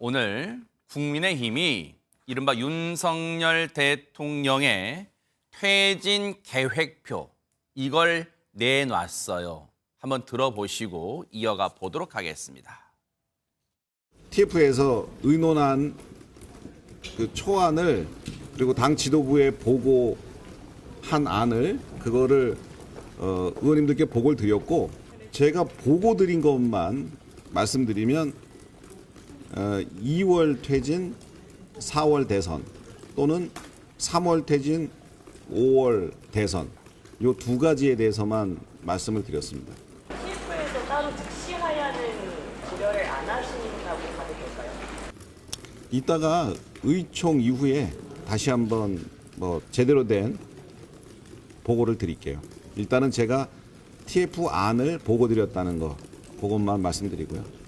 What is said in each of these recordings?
오늘 국민의힘이 이른바 윤석열 대통령의 퇴진 계획표 이걸 내놨어요. 한번 들어보시고 이어가 보도록 하겠습니다. TF에서 의논한 그 초안을 그리고 당 지도부에 보고한 안을 그거를 의원님들께 보고를 드렸고 제가 보고 드린 것만 말씀드리면 2월 퇴진, 4월 대선 또는 3월 퇴진, 5월 대선 요 두 가지에 대해서만 말씀을 드렸습니다. TF에서 따로 즉시 하야는 고려를 안 하신다고 봐도 될까요? 이따가 의총 이후에 다시 한번 제대로 된 보고를 드릴게요. 일단은 제가 TF 안을 보고 드렸다는 거 그것만 말씀드리고요.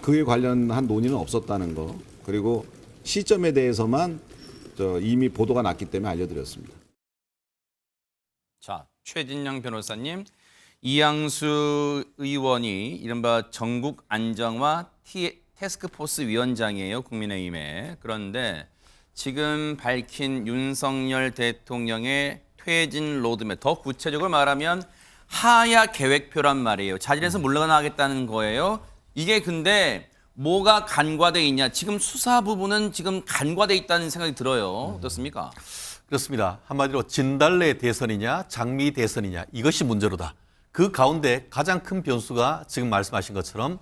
그에 관련한 논의는 없었다는 거 그리고 시점에 대해서만 이미 보도가 났기 때문에 알려드렸습니다. 자, 최진영 변호사님, 이양수 의원이 이른바 전국 안정화 태스크포스 위원장이에요, 국민의힘에. 그런데 지금 밝힌 윤석열 대통령의 퇴진 로드맵, 더 구체적으로 말하면 하야 계획표란 말이에요. 자진해서 물러나겠다는 거예요. 이게 근데 뭐가 간과돼 있냐? 지금 수사 부분은 지금 간과돼 있다는 생각이 들어요. 어떻습니까? 그렇습니다. 한마디로 진달래 대선이냐 장미 대선이냐 이것이 문제로다. 그 가운데 가장 큰 변수가 지금 말씀하신 것처럼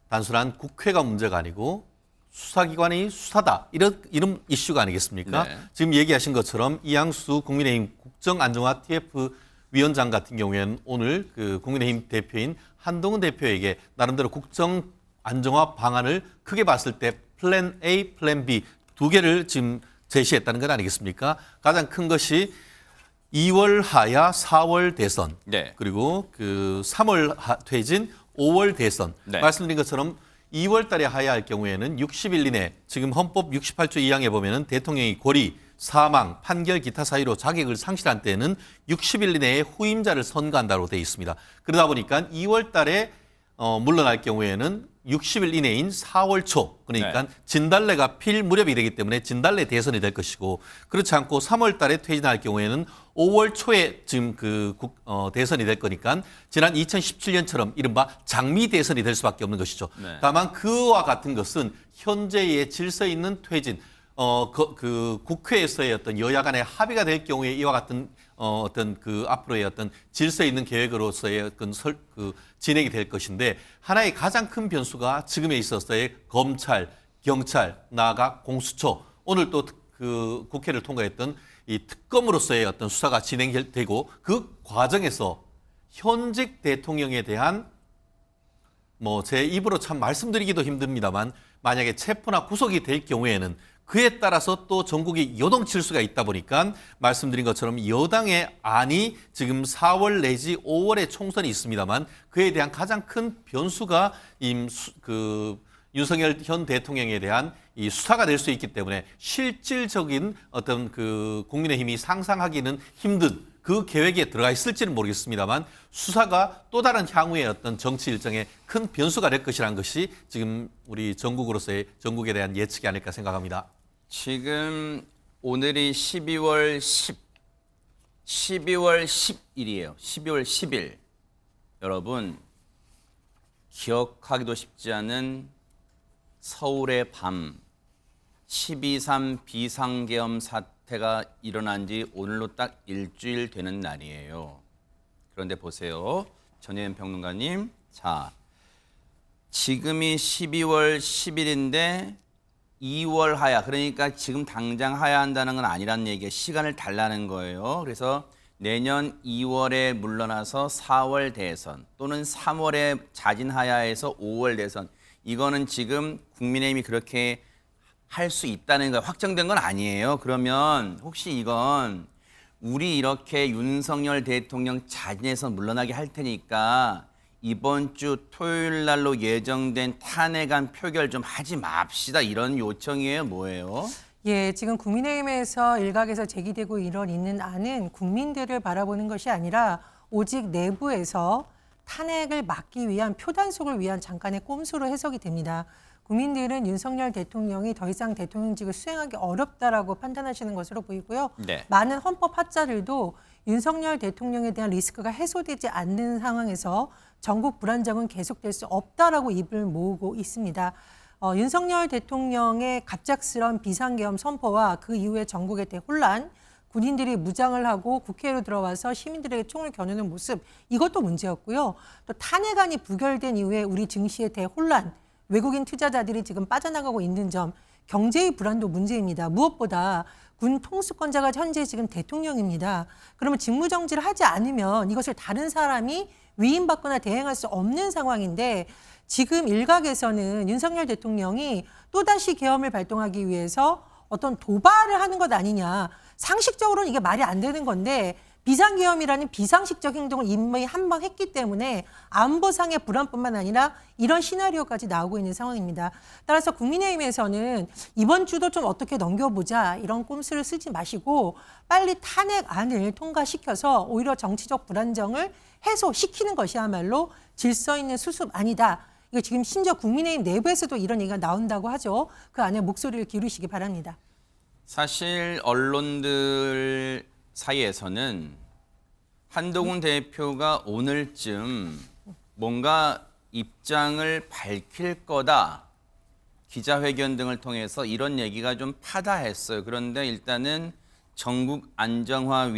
단순한 국회가 문제가 아니고 수사기관이 수사다. 이런 이슈가 아니겠습니까? 네. 지금 얘기하신 것처럼 이양수 국민의힘 국정안정화 TF 위원장 같은 경우에는 오늘 그 국민의힘 대표인 한동훈 대표에게 나름대로 국정안정화 방안을 크게 봤을 때 플랜 A, 플랜 B 두 개를 지금 제시했다는 것 아니겠습니까? 가장 큰 것이 2월 하야 4월 대선 네. 그리고 그 3월 퇴진 5월 대선 네. 말씀드린 것처럼 2월 달에 하야할 경우에는 60일 이내 지금 헌법 68조 2항에 보면은 대통령이 고리, 사망, 판결 기타 사유로 자격을 상실한 때에는 60일 이내에 후임자를 선거한다고 되어 있습니다. 그러다 보니까 2월 달에 물러날 경우에는 60일 이내인 4월 초 그러니까 네. 진달래가 필 무렵이 되기 때문에 진달래 대선이 될 것이고 그렇지 않고 3월 달에 퇴진할 경우에는 5월 초에 지금 대선이 될 거니까 지난 2017년처럼 이른바 장미 대선이 될 수밖에 없는 것이죠. 네. 다만 그와 같은 것은 현재의 질서 있는 퇴진 국회에서의 어떤 여야 간의 합의가 될 경우에 이와 같은 어떤 앞으로의 어떤 질서 있는 계획으로서의 어떤 진행이 될 것인데 하나의 가장 큰 변수가 지금에 있어서의 검찰, 경찰, 나아가 공수처 오늘 또 국회를 통과했던 이 특검으로서의 어떤 수사가 진행되고 그 과정에서 현직 대통령에 대한 제 입으로 참 말씀드리기도 힘듭니다만 만약에 체포나 구속이 될 경우에는 그에 따라서 또 전국이 요동칠 수가 있다 보니까 말씀드린 것처럼 여당의 안이 지금 4월 내지 5월에 총선이 있습니다만 그에 대한 가장 큰 변수가 윤석열 현 대통령에 대한 이 수사가 될 수 있기 때문에 실질적인 어떤 국민의힘이 상상하기는 힘든 그 계획에 들어가 있을지는 모르겠습니다만 수사가 또 다른 향후의 어떤 정치 일정에 큰 변수가 될 것이라는 것이 지금 우리 전국에 대한 예측이 아닐까 생각합니다. 지금 오늘이 12월 10일이에요. 12월 10일. 여러분, 기억하기도 쉽지 않은 서울의 밤 12.3 비상계엄 사태가 일어난 지 오늘로 딱 일주일 되는 날이에요. 그런데 보세요. 전혜연 평론가님. 자, 지금이 12월 10일인데 2월 하야, 그러니까 지금 당장 하야한다는 건 아니란 얘기예요. 시간을 달라는 거예요. 그래서 내년 2월에 물러나서 4월 대선 또는 3월에 자진 하야해서 5월 대선 이거는 지금 국민의힘이 그렇게 할 수 있다는 거 확정된 건 아니에요. 그러면 혹시 이건 우리 이렇게 윤석열 대통령 자진해서 물러나게 할 테니까 이번 주 토요일 날로 예정된 탄핵안 표결 좀 하지 맙시다. 이런 요청이에요? 뭐예요? 예, 지금 국민의힘에서 일각에서 제기되고 있는 안은 국민들을 바라보는 것이 아니라 오직 내부에서 탄핵을 막기 위한 표단속을 위한 잠깐의 꼼수로 해석이 됩니다. 국민들은 윤석열 대통령이 더 이상 대통령직을 수행하기 어렵다라고 판단하시는 것으로 보이고요. 네. 많은 헌법 학자들도 윤석열 대통령에 대한 리스크가 해소되지 않는 상황에서 전국 불안정은 계속될 수 없다라고 입을 모으고 있습니다. 윤석열 대통령의 갑작스러운 비상계엄 선포와 그 이후에 전국의 대혼란, 군인들이 무장을 하고 국회로 들어와서 시민들에게 총을 겨누는 모습, 이것도 문제였고요. 또 탄핵안이 부결된 이후에 우리 증시의 대혼란, 외국인 투자자들이 지금 빠져나가고 있는 점, 경제의 불안도 문제입니다. 무엇보다 군 통수권자가 현재 지금 대통령입니다. 그러면 직무정지를 하지 않으면 이것을 다른 사람이 위임받거나 대행할 수 없는 상황인데, 지금 일각에서는 윤석열 대통령이 또다시 계엄을 발동하기 위해서 어떤 도발을 하는 것 아니냐. 상식적으로는 이게 말이 안 되는 건데, 비상계엄이라는 비상식적 행동을 이미 한 번 했기 때문에 안보상의 불안뿐만 아니라 이런 시나리오까지 나오고 있는 상황입니다. 따라서 국민의힘에서는 이번 주도 좀 어떻게 넘겨보자, 이런 꼼수를 쓰지 마시고 빨리 탄핵안을 통과시켜서 오히려 정치적 불안정을 해소시키는 것이야말로 질서 있는 수습안이다. 이거 지금 심지어 국민의힘 내부에서도 이런 얘기가 나온다고 하죠. 그 안에 목소리를 기울이시기 바랍니다. 사실 언론들 사이에서는 한동훈 대표가 오늘쯤 뭔가 입장을 밝힐 거다, 기자회견 등을 통해서 이런 얘기가 좀 파다했어요. 그런데 일단은 전국 안정화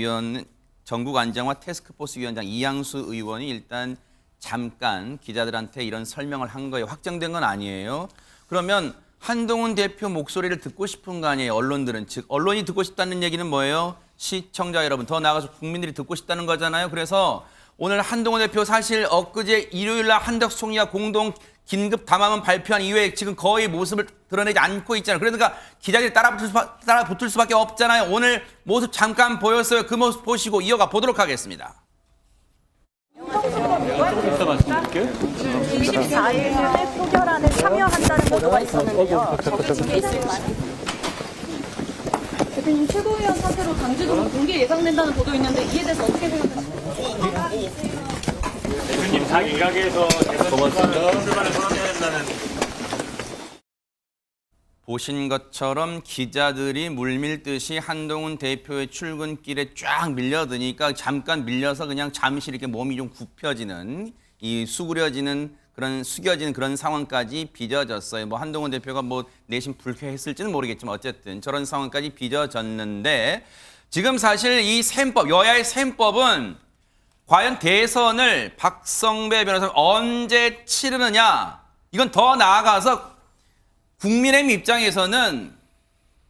태스크포스 위원장 이양수 의원이 일단 잠깐 기자들한테 이런 설명을 한 거예요. 확정된 건 아니에요. 그러면 한동훈 대표 목소리를 듣고 싶은 거 아니에요, 언론들은. 즉 언론이 듣고 싶다는 얘기는 뭐예요? 시청자 여러분, 더 나아가서 국민들이 듣고 싶다는 거잖아요. 그래서 오늘 한동훈 대표 사실 엊그제 일요일 날 한덕수 총리가 공동 긴급 담화문 발표한 이후에 지금 거의 모습을 드러내지 않고 있잖아요. 그러니까 기자들이 따라붙을 수밖에 없잖아요. 오늘 모습 잠깐 보였어요. 그 모습 보시고 이어가 보도록 하겠습니다. 24일 표결안에 참여한다는 보도가 있었는데요. 적용이 있을까요? 대표님 최고위원 사태로 당직으로 공개 예상된다는 보도 있는데 이에 대해서 어떻게 생각하십니까? 대표님 당 일각에서 대선 출마를 선언해야 된다는. 보신 것처럼 기자들이 물밀듯이 한동훈 대표의 출근길에 쫙 밀려드니까 잠깐 밀려서 그냥 잠시 이렇게 몸이 좀 굽혀지는, 이 수그려지는 그런, 숙여지는 그런 상황까지 빚어졌어요. 뭐 한동훈 대표가 뭐 내심 불쾌했을지는 모르겠지만 어쨌든 저런 상황까지 빚어졌는데, 지금 사실 이 셈법, 여야의 셈법은 과연 대선을 박성배 변호사가 언제 치르느냐, 이건 더 나아가서 국민의힘 입장에서는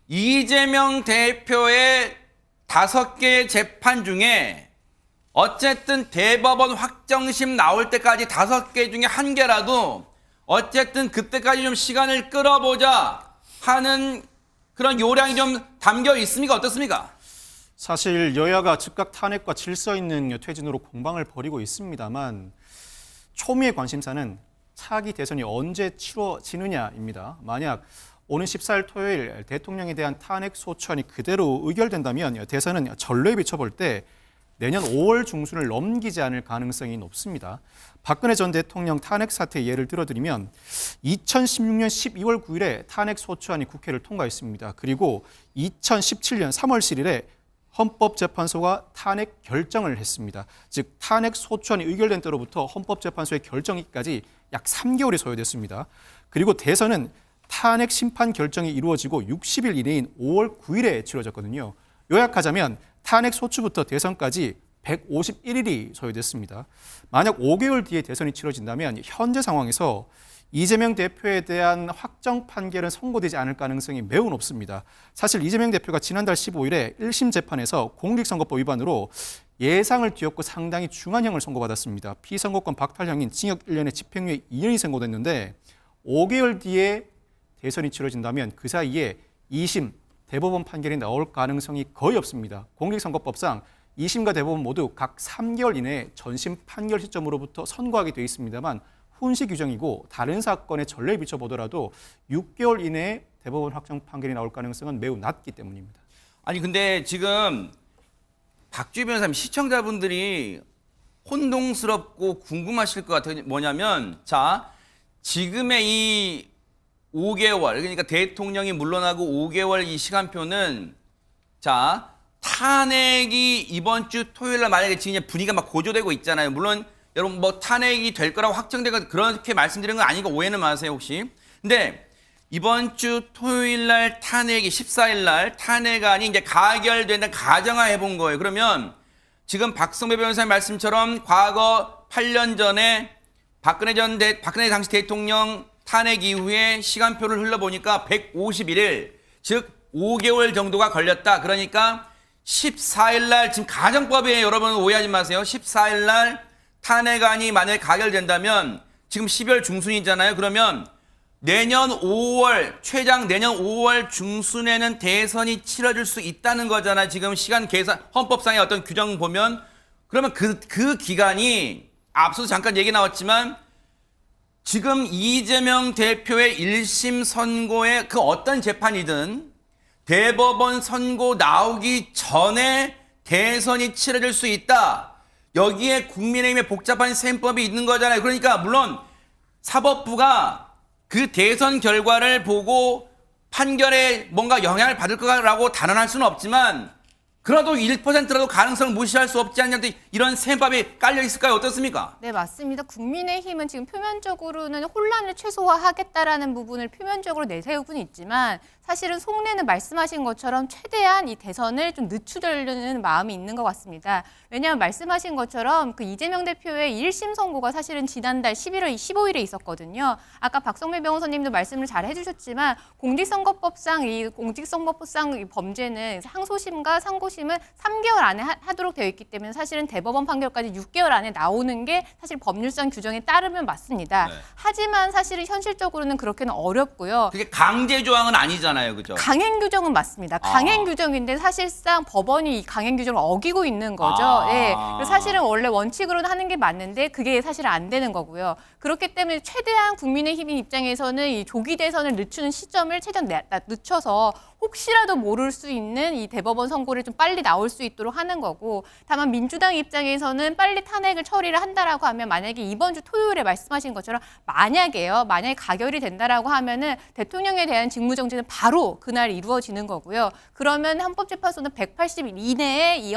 이재명 대표의 5개의 재판 중에 어쨌든 대법원 확정심 나올 때까지 5개 중에 1개라도 어쨌든 그때까지 좀 시간을 끌어보자 하는 그런 요량이 좀 담겨 있습니까? 어떻습니까? 사실 여야가 즉각 탄핵과 질서 있는 퇴진으로 공방을 벌이고 있습니다만, 초미의 관심사는 차기 대선이 언제 치러지느냐입니다. 만약 오는 14일 토요일 대통령에 대한 탄핵 소추안이 그대로 의결된다면 대선은 전례에 비춰볼 때 내년 5월 중순을 넘기지 않을 가능성이 높습니다. 박근혜 전 대통령 탄핵 사태 예를 들어드리면 2016년 12월 9일에 탄핵 소추안이 국회를 통과했습니다. 그리고 2017년 3월 7일에 헌법재판소가 탄핵 결정을 했습니다. 즉 탄핵 소추안이 의결된 때로부터 헌법재판소의 결정기까지 약 3개월이 소요됐습니다. 그리고 대선은 탄핵 심판 결정이 이루어지고 60일 이내인 5월 9일에 치러졌거든요. 요약하자면 탄핵 소추부터 대선까지 151일이 소요됐습니다. 만약 5개월 뒤에 대선이 치러진다면 현재 상황에서 이재명 대표에 대한 확정 판결은 선고되지 않을 가능성이 매우 높습니다. 사실 이재명 대표가 지난달 15일에 1심 재판에서 공직선거법 위반으로 예상을 뒤엎고 상당히 중한형을 선고받았습니다. 피선거권 박탈형인 징역 1년에 집행유예 2년이 선고됐는데 5개월 뒤에 대선이 치러진다면 그 사이에 2심 대법원 판결이 나올 가능성이 거의 없습니다. 공직선거법상 2심과 대법원 모두 각 3개월 이내에 전심 판결 시점으로부터 선고하게 되어 있습니다만 훈시 규정이고 다른 사건의 전례에 비춰보더라도 6개월 이내에 대법원 확정 판결이 나올 가능성은 매우 낮기 때문입니다. 아니 근데 지금 박주희 변호사님, 시청자분들이 혼동스럽고 궁금하실 것 같아요. 뭐냐면 자, 지금의 이 5개월, 그러니까 대통령이 물러나고 5개월 이 시간표는 자, 탄핵이 이번 주 토요일 날 만약에 지금 분위기가 막 고조되고 있잖아요. 물론 여러분 뭐 탄핵이 될 거라고 확정되고 그렇게 말씀드린 건 아니고 오해는 마세요, 혹시. 근데 이번 주 토요일 날 탄핵이 14일 날 탄핵안이 이제 가결된다 가정화해 본 거예요. 그러면 지금 박성배 변호사님 말씀처럼 과거 8년 전에 박근혜 당시 대통령 탄핵 이후에 시간표를 흘러보니까 151일, 즉 5개월 정도가 걸렸다. 그러니까 14일 날 지금 가정법이에요. 여러분 오해하지 마세요. 14일 날 탄핵안이 만약에 가결된다면 지금 12월 중순이잖아요. 그러면 내년 5월, 최장 내년 5월 중순에는 대선이 치러질 수 있다는 거잖아요. 지금 시간 계산, 헌법상의 어떤 규정 보면. 그러면 그 기간이 앞서서 잠깐 얘기 나왔지만 지금 이재명 대표의 1심 선고의 그 어떤 재판이든 대법원 선고 나오기 전에 대선이 치러질 수 있다. 여기에 국민의힘의 복잡한 셈법이 있는 거잖아요. 그러니까 물론 사법부가 그 대선 결과를 보고 판결에 뭔가 영향을 받을 거라고 단언할 수는 없지만 그래도 1%라도 가능성을 무시할 수 없지 않냐 이런 셈법이 깔려 있을까요? 어떻습니까? 네, 맞습니다. 국민의힘은 지금 표면적으로는 혼란을 최소화하겠다라는 부분을 표면적으로 내세우고는 있지만 사실은 속내는 말씀하신 것처럼 최대한 이 대선을 좀 늦추려는 마음이 있는 것 같습니다. 왜냐하면 말씀하신 것처럼 그 이재명 대표의 1심 선고가 사실은 지난달 11월 15일에 있었거든요. 아까 박성배 변호사님도 말씀을 잘 해주셨지만 공직선거법상 이 범죄는 항소심과 상고심은 3개월 안에 하도록 되어 있기 때문에 사실은 대법원 판결까지 6개월 안에 나오는 게 사실 법률상 규정에 따르면 맞습니다. 네. 하지만 사실은 현실적으로는 그렇게는 어렵고요. 그게 강제 조항은 아니잖아요. 그죠? 강행 규정은 맞습니다. 강행 규정인데 사실상 법원이 이 강행 규정을 어기고 있는 거죠. 네. 그래서 사실은 원래 원칙으로는 하는 게 맞는데 그게 사실 안 되는 거고요. 그렇기 때문에 최대한 국민의힘 입장에서는 이 조기 대선을 늦추는 시점을 최대한 늦춰서 혹시라도 모를 수 있는 이 대법원 선고를 좀 빨리 나올 수 있도록 하는 거고, 다만 민주당 입장에서는 빨리 탄핵을 처리를 한다라고 하면 만약에 이번 주 토요일에 말씀하신 것처럼 만약에 가결이 된다라고 하면은 대통령에 대한 직무정지는 바로 그날 이루어지는 거고요. 그러면 헌법재판소는 180일 이내에 이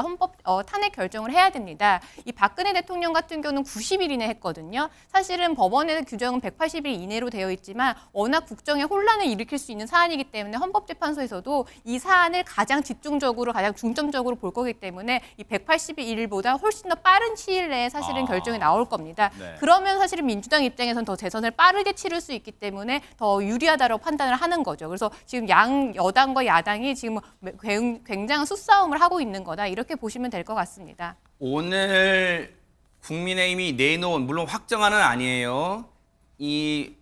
탄핵 결정을 해야 됩니다. 이 박근혜 대통령 같은 경우는 90일 이내 했거든요. 사실은 법원의 규정은 180일 이내로 되어 있지만 워낙 국정에 혼란을 일으킬 수 있는 사안이기 때문에 헌법재판소에서도 이 사안을 가장 집중적으로 가장 중점적으로 볼 거기 때문에 이 180일보다 훨씬 더 빠른 시일 내에 사실은 결정이 나올 겁니다. 네. 그러면 사실은 민주당 입장에서는 더 대선을 빠르게 치를 수 있기 때문에 더 유리하다고 판단을 하는 거죠. 그래서 지금 여당과 야당이 지금 굉장한 수싸움을 하고 있는 거다. 이렇게 보시면 될 것 같습니다. 오늘 국민의힘이 내놓은, 물론 확정안은 아니에요. 이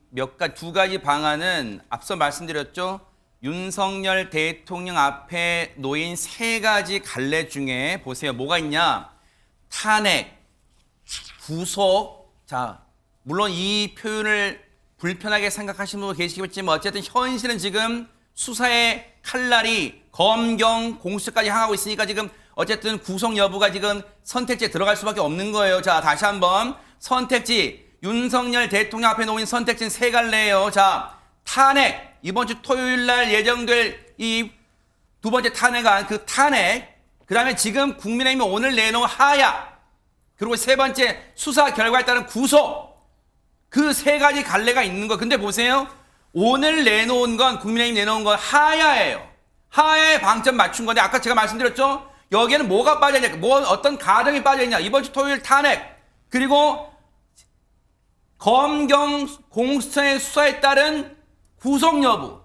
두 가지 방안은 앞서 말씀드렸죠. 윤석열 대통령 앞에 놓인 3가지 갈래 중에 보세요. 뭐가 있냐? 탄핵, 구속. 자, 물론 이 표현을 불편하게 생각하시는 분도 계시겠지만 어쨌든 현실은 지금 수사의 칼날이 검경 공수처까지 향하고 있으니까 지금 어쨌든 구속 여부가 지금 선택지에 들어갈 수밖에 없는 거예요. 자, 다시 한번 선택지, 윤석열 대통령 앞에 놓인 선택지는 3갈래예요. 자, 탄핵, 이번 주 토요일 날 예정될 이 두 번째 탄핵안, 그 탄핵, 그 다음에 지금 국민의힘이 오늘 내놓은 하야, 그리고 3번째 수사 결과에 따른 구속, 그 3가지 갈래가 있는 거. 근데 보세요. 오늘 내놓은 건, 국민의힘 내놓은 건 하야예요. 하야에 방점 맞춘 건데, 아까 제가 말씀드렸죠? 여기에는 뭐가 빠져있냐, 어떤 가정이 빠져있냐. 이번 주 토요일 탄핵, 그리고 검경 공수처의 수사에 따른 구속 여부,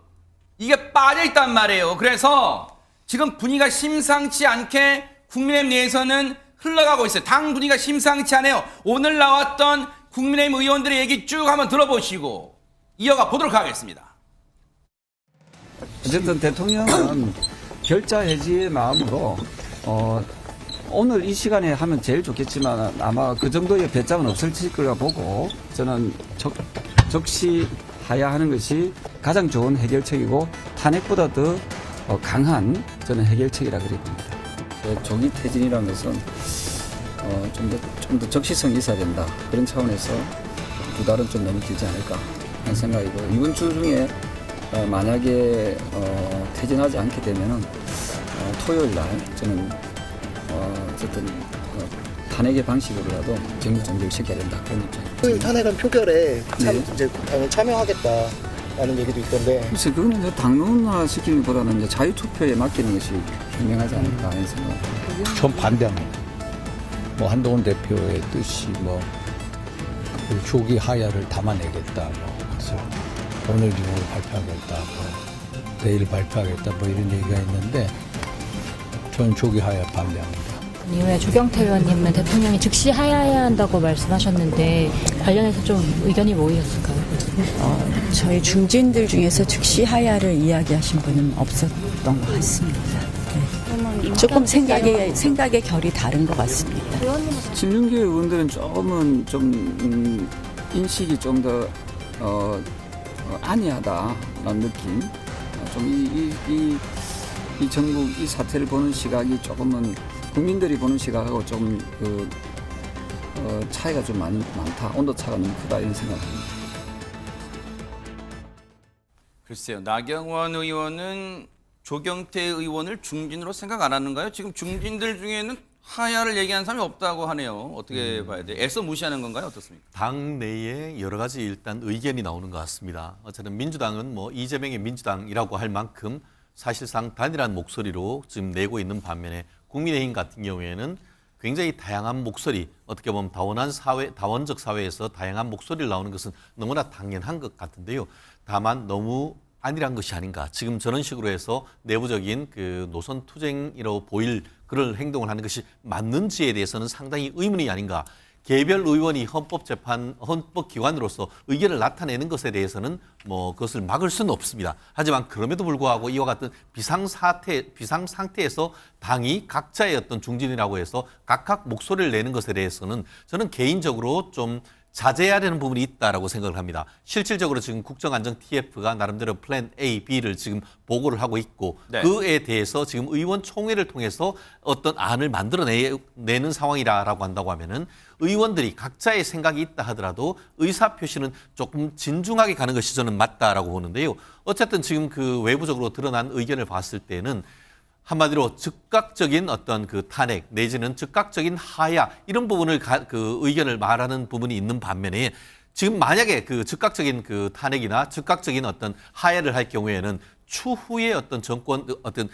이게 빠져있단 말이에요. 그래서 지금 분위기가 심상치 않게 국민의힘 내에서는 흘러가고 있어요. 당 분위기가 심상치 않아요. 오늘 나왔던 국민의힘 의원들의 얘기 쭉 한번 들어보시고 이어가 보도록 하겠습니다. 어쨌든 대통령은 결자 해지의 마음으로 오늘 이 시간에 하면 제일 좋겠지만 아마 그 정도의 배짱은 없을 거라 보고 저는 적시 하야하는 것이 가장 좋은 해결책이고 탄핵보다 더 강한 저는 해결책이라 그래 봅니다. 조기 퇴진이라는 것은 좀 더 적시성이 있어야 된다. 그런 차원에서 2달은 좀 너무 길지 않을까 하는 생각이고 이번 주 중에 만약에 퇴진하지 않게 되면은 토요일 날 저는 어쨌든 탄핵의 방식으로라도 정국 정지를 시켜야 된다 그런 입장입니다. 토요일 탄핵안 표결에 네. 이제 당연히 참여하겠다라는 얘기도 있던데. 글쎄 그거는 이제 당론화 시키는 것보다는 이제 자유투표에 맡기는 것이 분명하지 않을까 하는 생각. 전 반대합니다. 뭐 한동훈 대표의 뜻이 뭐 조기 하야를 담아내겠다, 뭐 그래서 오늘 중으로 발표하겠다, 뭐 내일 발표하겠다, 뭐 이런 얘기가 있는데 저는 조기 하야 반대합니다. 이후에 조경태 의원님은 대통령이 즉시 하야해야 한다고 말씀하셨는데 관련해서 좀 의견이 모이셨을까요? 저희 중진들 중에서 즉시 하야를 이야기하신 분은 없었던 것 같습니다. 네. 조금 생각의 결이 다른 것 같습니다. 진윤계 의원들은 조금은 좀 인식이 좀 더 안이하다라는 느낌. 좀 이 전국 이 사태를 보는 시각이 조금은 국민들이 보는 시각하고 좀 차이가 좀 많다. 온도 차가 너무 크다 이런 생각합니다. 글쎄요. 나경원 의원은 조경태 의원을 중진으로 생각 안 하는가요? 지금 중진들 중에는 하야를 얘기하는 사람이 없다고 하네요. 어떻게 봐야 돼요? 애써 무시하는 건가요? 어떻습니까? 당 내에 여러 가지 일단 의견이 나오는 것 같습니다. 어쨌든 민주당은 뭐 이재명의 민주당이라고 할 만큼 사실상 단일한 목소리로 지금 내고 있는 반면에 국민의힘 같은 경우에는 굉장히 다양한 목소리, 어떻게 보면 다원적 사회에서 다양한 목소리를 나오는 것은 너무나 당연한 것 같은데요. 다만 너무 안일한 것이 아닌가. 지금 저런 식으로 해서 내부적인 그 노선 투쟁이라고 보일 그런 행동을 하는 것이 맞는지에 대해서는 상당히 의문이 아닌가. 개별 의원이 헌법기관으로서 의견을 나타내는 것에 대해서는 뭐 그것을 막을 수는 없습니다. 하지만 그럼에도 불구하고 이와 같은 비상상태에서 당이 각자의 어떤 중진이라고 해서 각각 목소리를 내는 것에 대해서는 저는 개인적으로 좀 자제해야 되는 부분이 있다라고 생각을 합니다. 실질적으로 지금 국정안정 TF가 나름대로 플랜 A, B를 지금 보고를 하고 있고 네. 그에 대해서 지금 의원총회를 통해서 어떤 안을 만들어내는 상황이라고 한다고 하면은 의원들이 각자의 생각이 있다 하더라도 의사표시는 조금 진중하게 가는 것이 저는 맞다라고 보는데요. 어쨌든 지금 그 외부적으로 드러난 의견을 봤을 때는 한마디로 즉각적인 어떤 그 탄핵 내지는 즉각적인 하야 이런 부분을 그 의견을 말하는 부분이 있는 반면에 지금 만약에 그 즉각적인 그 탄핵이나 즉각적인 어떤 하야를 할 경우에는 추후에 어떤 정권 그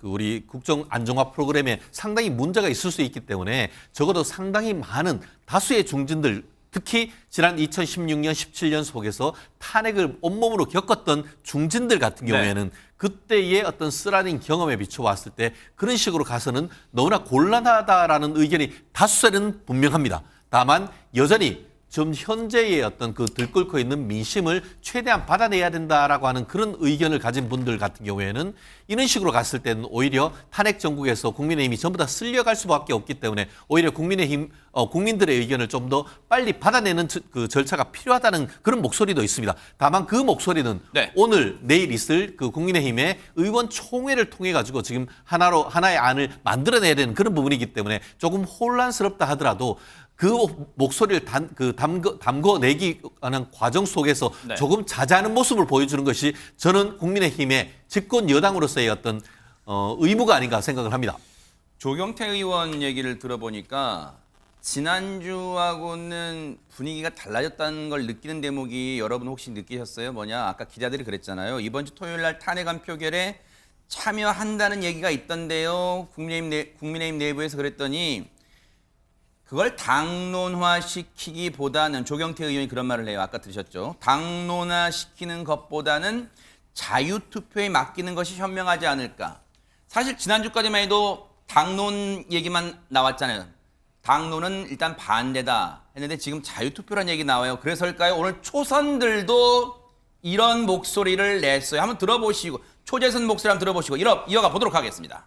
우리 국정 안정화 프로그램에 상당히 문제가 있을 수 있기 때문에 적어도 상당히 많은 다수의 중진들 특히 지난 2016년, 17년 속에서 탄핵을 온몸으로 겪었던 중진들 같은 경우에는 그때의 어떤 쓰라린 경험에 비춰봤을 때 그런 식으로 가서는 너무나 곤란하다라는 의견이 다수는 분명합니다. 다만 여전히 지금 현재의 어떤 그 들끓고 있는 민심을 최대한 받아내야 된다라고 하는 그런 의견을 가진 분들 같은 경우에는 이런 식으로 갔을 때는 오히려 탄핵 정국에서 국민의힘이 전부 다 쓸려갈 수밖에 없기 때문에 오히려 국민들의 의견을 좀 더 빨리 받아내는 그 절차가 필요하다는 그런 목소리도 있습니다. 다만 그 목소리는 오늘 내일 있을 그 국민의힘의 의원총회를 통해 가지고 지금 하나의 안을 만들어내야 되는 그런 부분이기 때문에 조금 혼란스럽다 하더라도 그 목소리를 담궈내기 하는 과정 속에서 조금 자제하는 모습을 보여주는 것이 저는 국민의힘의 집권 여당으로서의 어떤 의무가 아닌가 생각을 합니다. 조경태 의원 얘기를 들어보니까 지난주하고는 분위기가 달라졌다는 걸 느끼는 대목이 여러분 혹시 느끼셨어요? 뭐냐? 아까 기자들이 그랬잖아요. 이번 주 토요일 날 탄핵안 표결에 참여한다는 얘기가 있던데요. 국민의힘 내부에서 그랬더니 그걸 당론화시키기보다는 조경태 의원이 그런 말을 해요. 아까 들으셨죠? 당론화시키는 것보다는 자유투표에 맡기는 것이 현명하지 않을까. 사실 지난주까지만 해도 당론 얘기만 나왔잖아요. 당론은 일단 반대다 했는데 지금 자유투표란 얘기 나와요. 그래서일까요? 오늘 초선들도 이런 목소리를 냈어요. 한번 들어보시고 초재선 목소리 한번 들어보시고 이어가 보도록 하겠습니다.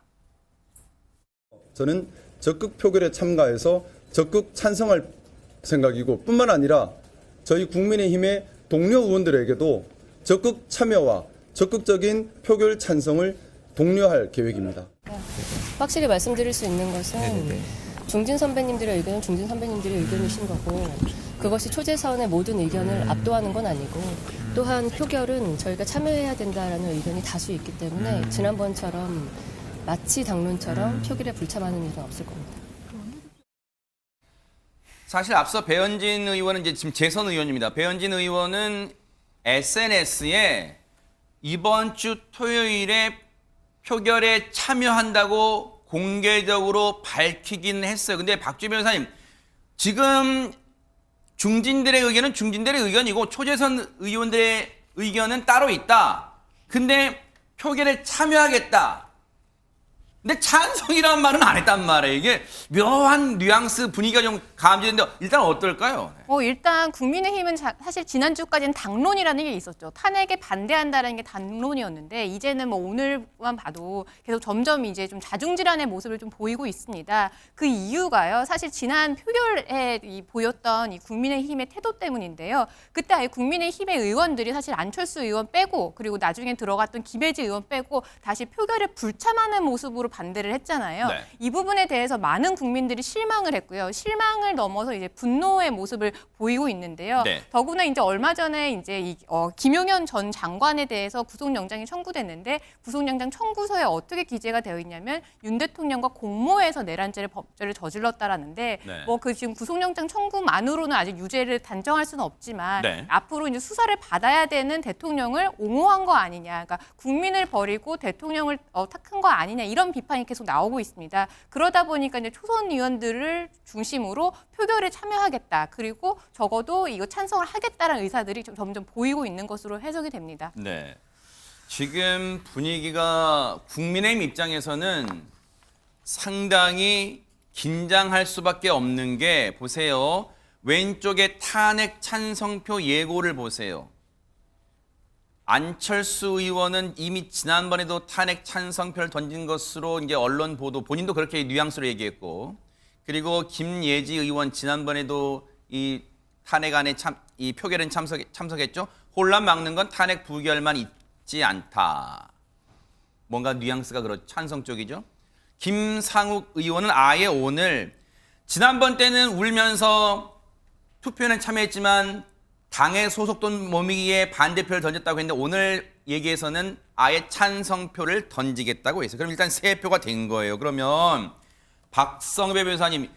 저는 적극 표결에 참가해서 적극 찬성할 생각이고 뿐만 아니라 저희 국민의힘의 동료 의원들에게도 적극 참여와 적극적인 표결 찬성을 독려할 계획입니다. 확실히 말씀드릴 수 있는 것은 중진 선배님들의 의견은 중진 선배님들의 의견이신 거고 그것이 초재선의 모든 의견을 압도하는 건 아니고 또한 표결은 저희가 참여해야 된다라는 의견이 다수 있기 때문에 지난번처럼 마치 당론처럼 표결에 불참하는 일은 없을 겁니다. 사실 앞서 배현진 의원은 이제 지금 재선 의원입니다. 배현진 의원은 SNS에 이번 주 토요일에 표결에 참여한다고 공개적으로 밝히긴 했어요. 근데 박주희 변호사님, 지금 중진들의 의견은 중진들의 의견이고 초재선 의원들의 의견은 따로 있다. 근데 표결에 참여하겠다. 근데 찬성이라는 말은 안 했단 말이에요. 이게 묘한 뉘앙스 분위기가 좀 감지되는데 일단 어떨까요? 일단 국민의힘은 사실 지난주까지는 당론이라는 게 있었죠. 탄핵에 반대한다는 게 당론이었는데 이제는 뭐 오늘만 봐도 계속 점점 이제 좀 자중질환의 모습을 좀 보이고 있습니다. 그 이유가요. 사실 지난 표결에 보였던 이 국민의힘의 태도 때문인데요. 그때 아예 국민의힘의 의원들이 사실 안철수 의원 빼고 그리고 나중에 들어갔던 김혜지 의원 빼고 다시 표결에 불참하는 모습으로 반대를 했잖아요. 네. 이 부분에 대해서 많은 국민들이 실망을 했고요. 실망을 넘어서 이제 분노의 모습을 보이고 있는데요. 네. 더구나 이제 얼마 전에 이제 김용현 전 장관에 대해서 구속영장이 청구됐는데 구속영장 청구서에 어떻게 기재가 되어 있냐면 윤 대통령과 공모해서 내란죄를 범죄를 저질렀다라는데 네. 뭐 그 지금 구속영장 청구만으로는 아직 유죄를 단정할 수는 없지만 네. 앞으로 이제 수사를 받아야 되는 대통령을 옹호한 거 아니냐, 그러니까 국민을 버리고 대통령을 탁한 거 아니냐 이런 비판이 계속 나오고 있습니다. 그러다 보니까 이제 초선 의원들을 중심으로 표결에 참여하겠다. 그리고 적어도 이거 찬성을 하겠다는 의사들이 좀 점점 보이고 있는 것으로 해석이 됩니다. 네. 지금 분위기가 국민의힘 입장에서는 상당히 긴장할 수밖에 없는 게 보세요. 왼쪽에 탄핵 찬성표 예고를 보세요. 안철수 의원은 이미 지난번에도 탄핵 찬성표를 던진 것으로 이제 언론 보도, 본인도 그렇게 뉘앙스로 얘기했고, 그리고 김예지 의원 지난번에도 이 탄핵안에 이 표결엔 참석했죠. 혼란 막는 건 탄핵 부결만 있지 않다. 뭔가 뉘앙스가 찬성 쪽이죠. 김상욱 의원은 아예 오늘 지난번 때는 울면서 투표는 참여했지만 당에 소속된 몸이기에 반대표를 던졌다고 했는데 오늘 얘기에서는 아예 찬성표를 던지겠다고 했어요. 그럼 일단 3표가 된 거예요. 그러면 박성배 변호사님,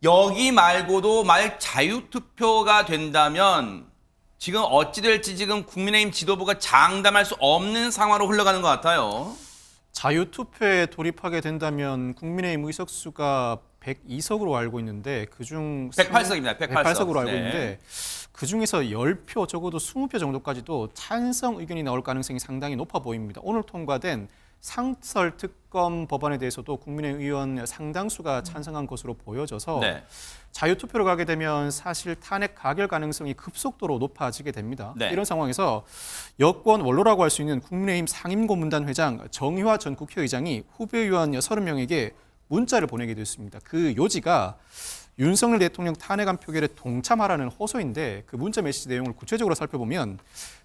여기 말고도 만약 자유투표가 된다면 지금 어찌 될지 지금 국민의힘 지도부가 장담할 수 없는 상황으로 흘러가는 것 같아요. 자유투표에 돌입하게 된다면 국민의힘 의석수가 102석으로 알고 있는데 그중 108석입니다. 108석으로 알고 네. 있는데 그중에서 10표 적어도 20표 정도까지도 찬성 의견이 나올 가능성이 상당히 높아 보입니다. 오늘 통과된 상설특검 법안에 대해서도 국민의힘 의원 상당수가 찬성한 것으로 보여져서 네. 자유투표로 가게 되면 사실 탄핵 가결 가능성이 급속도로 높아지게 됩니다. 네. 이런 상황에서 여권 원로라고 할 수 있는 국민의힘 상임고문단 회장 정의화 전 국회의장이 후배 의원 30명에게 문자를 보내게 됐습니다. 그 요지가 윤석열 대통령 탄핵안 표결에 동참하라는 호소인데 그 문자 메시지 내용을 구체적으로 살펴보면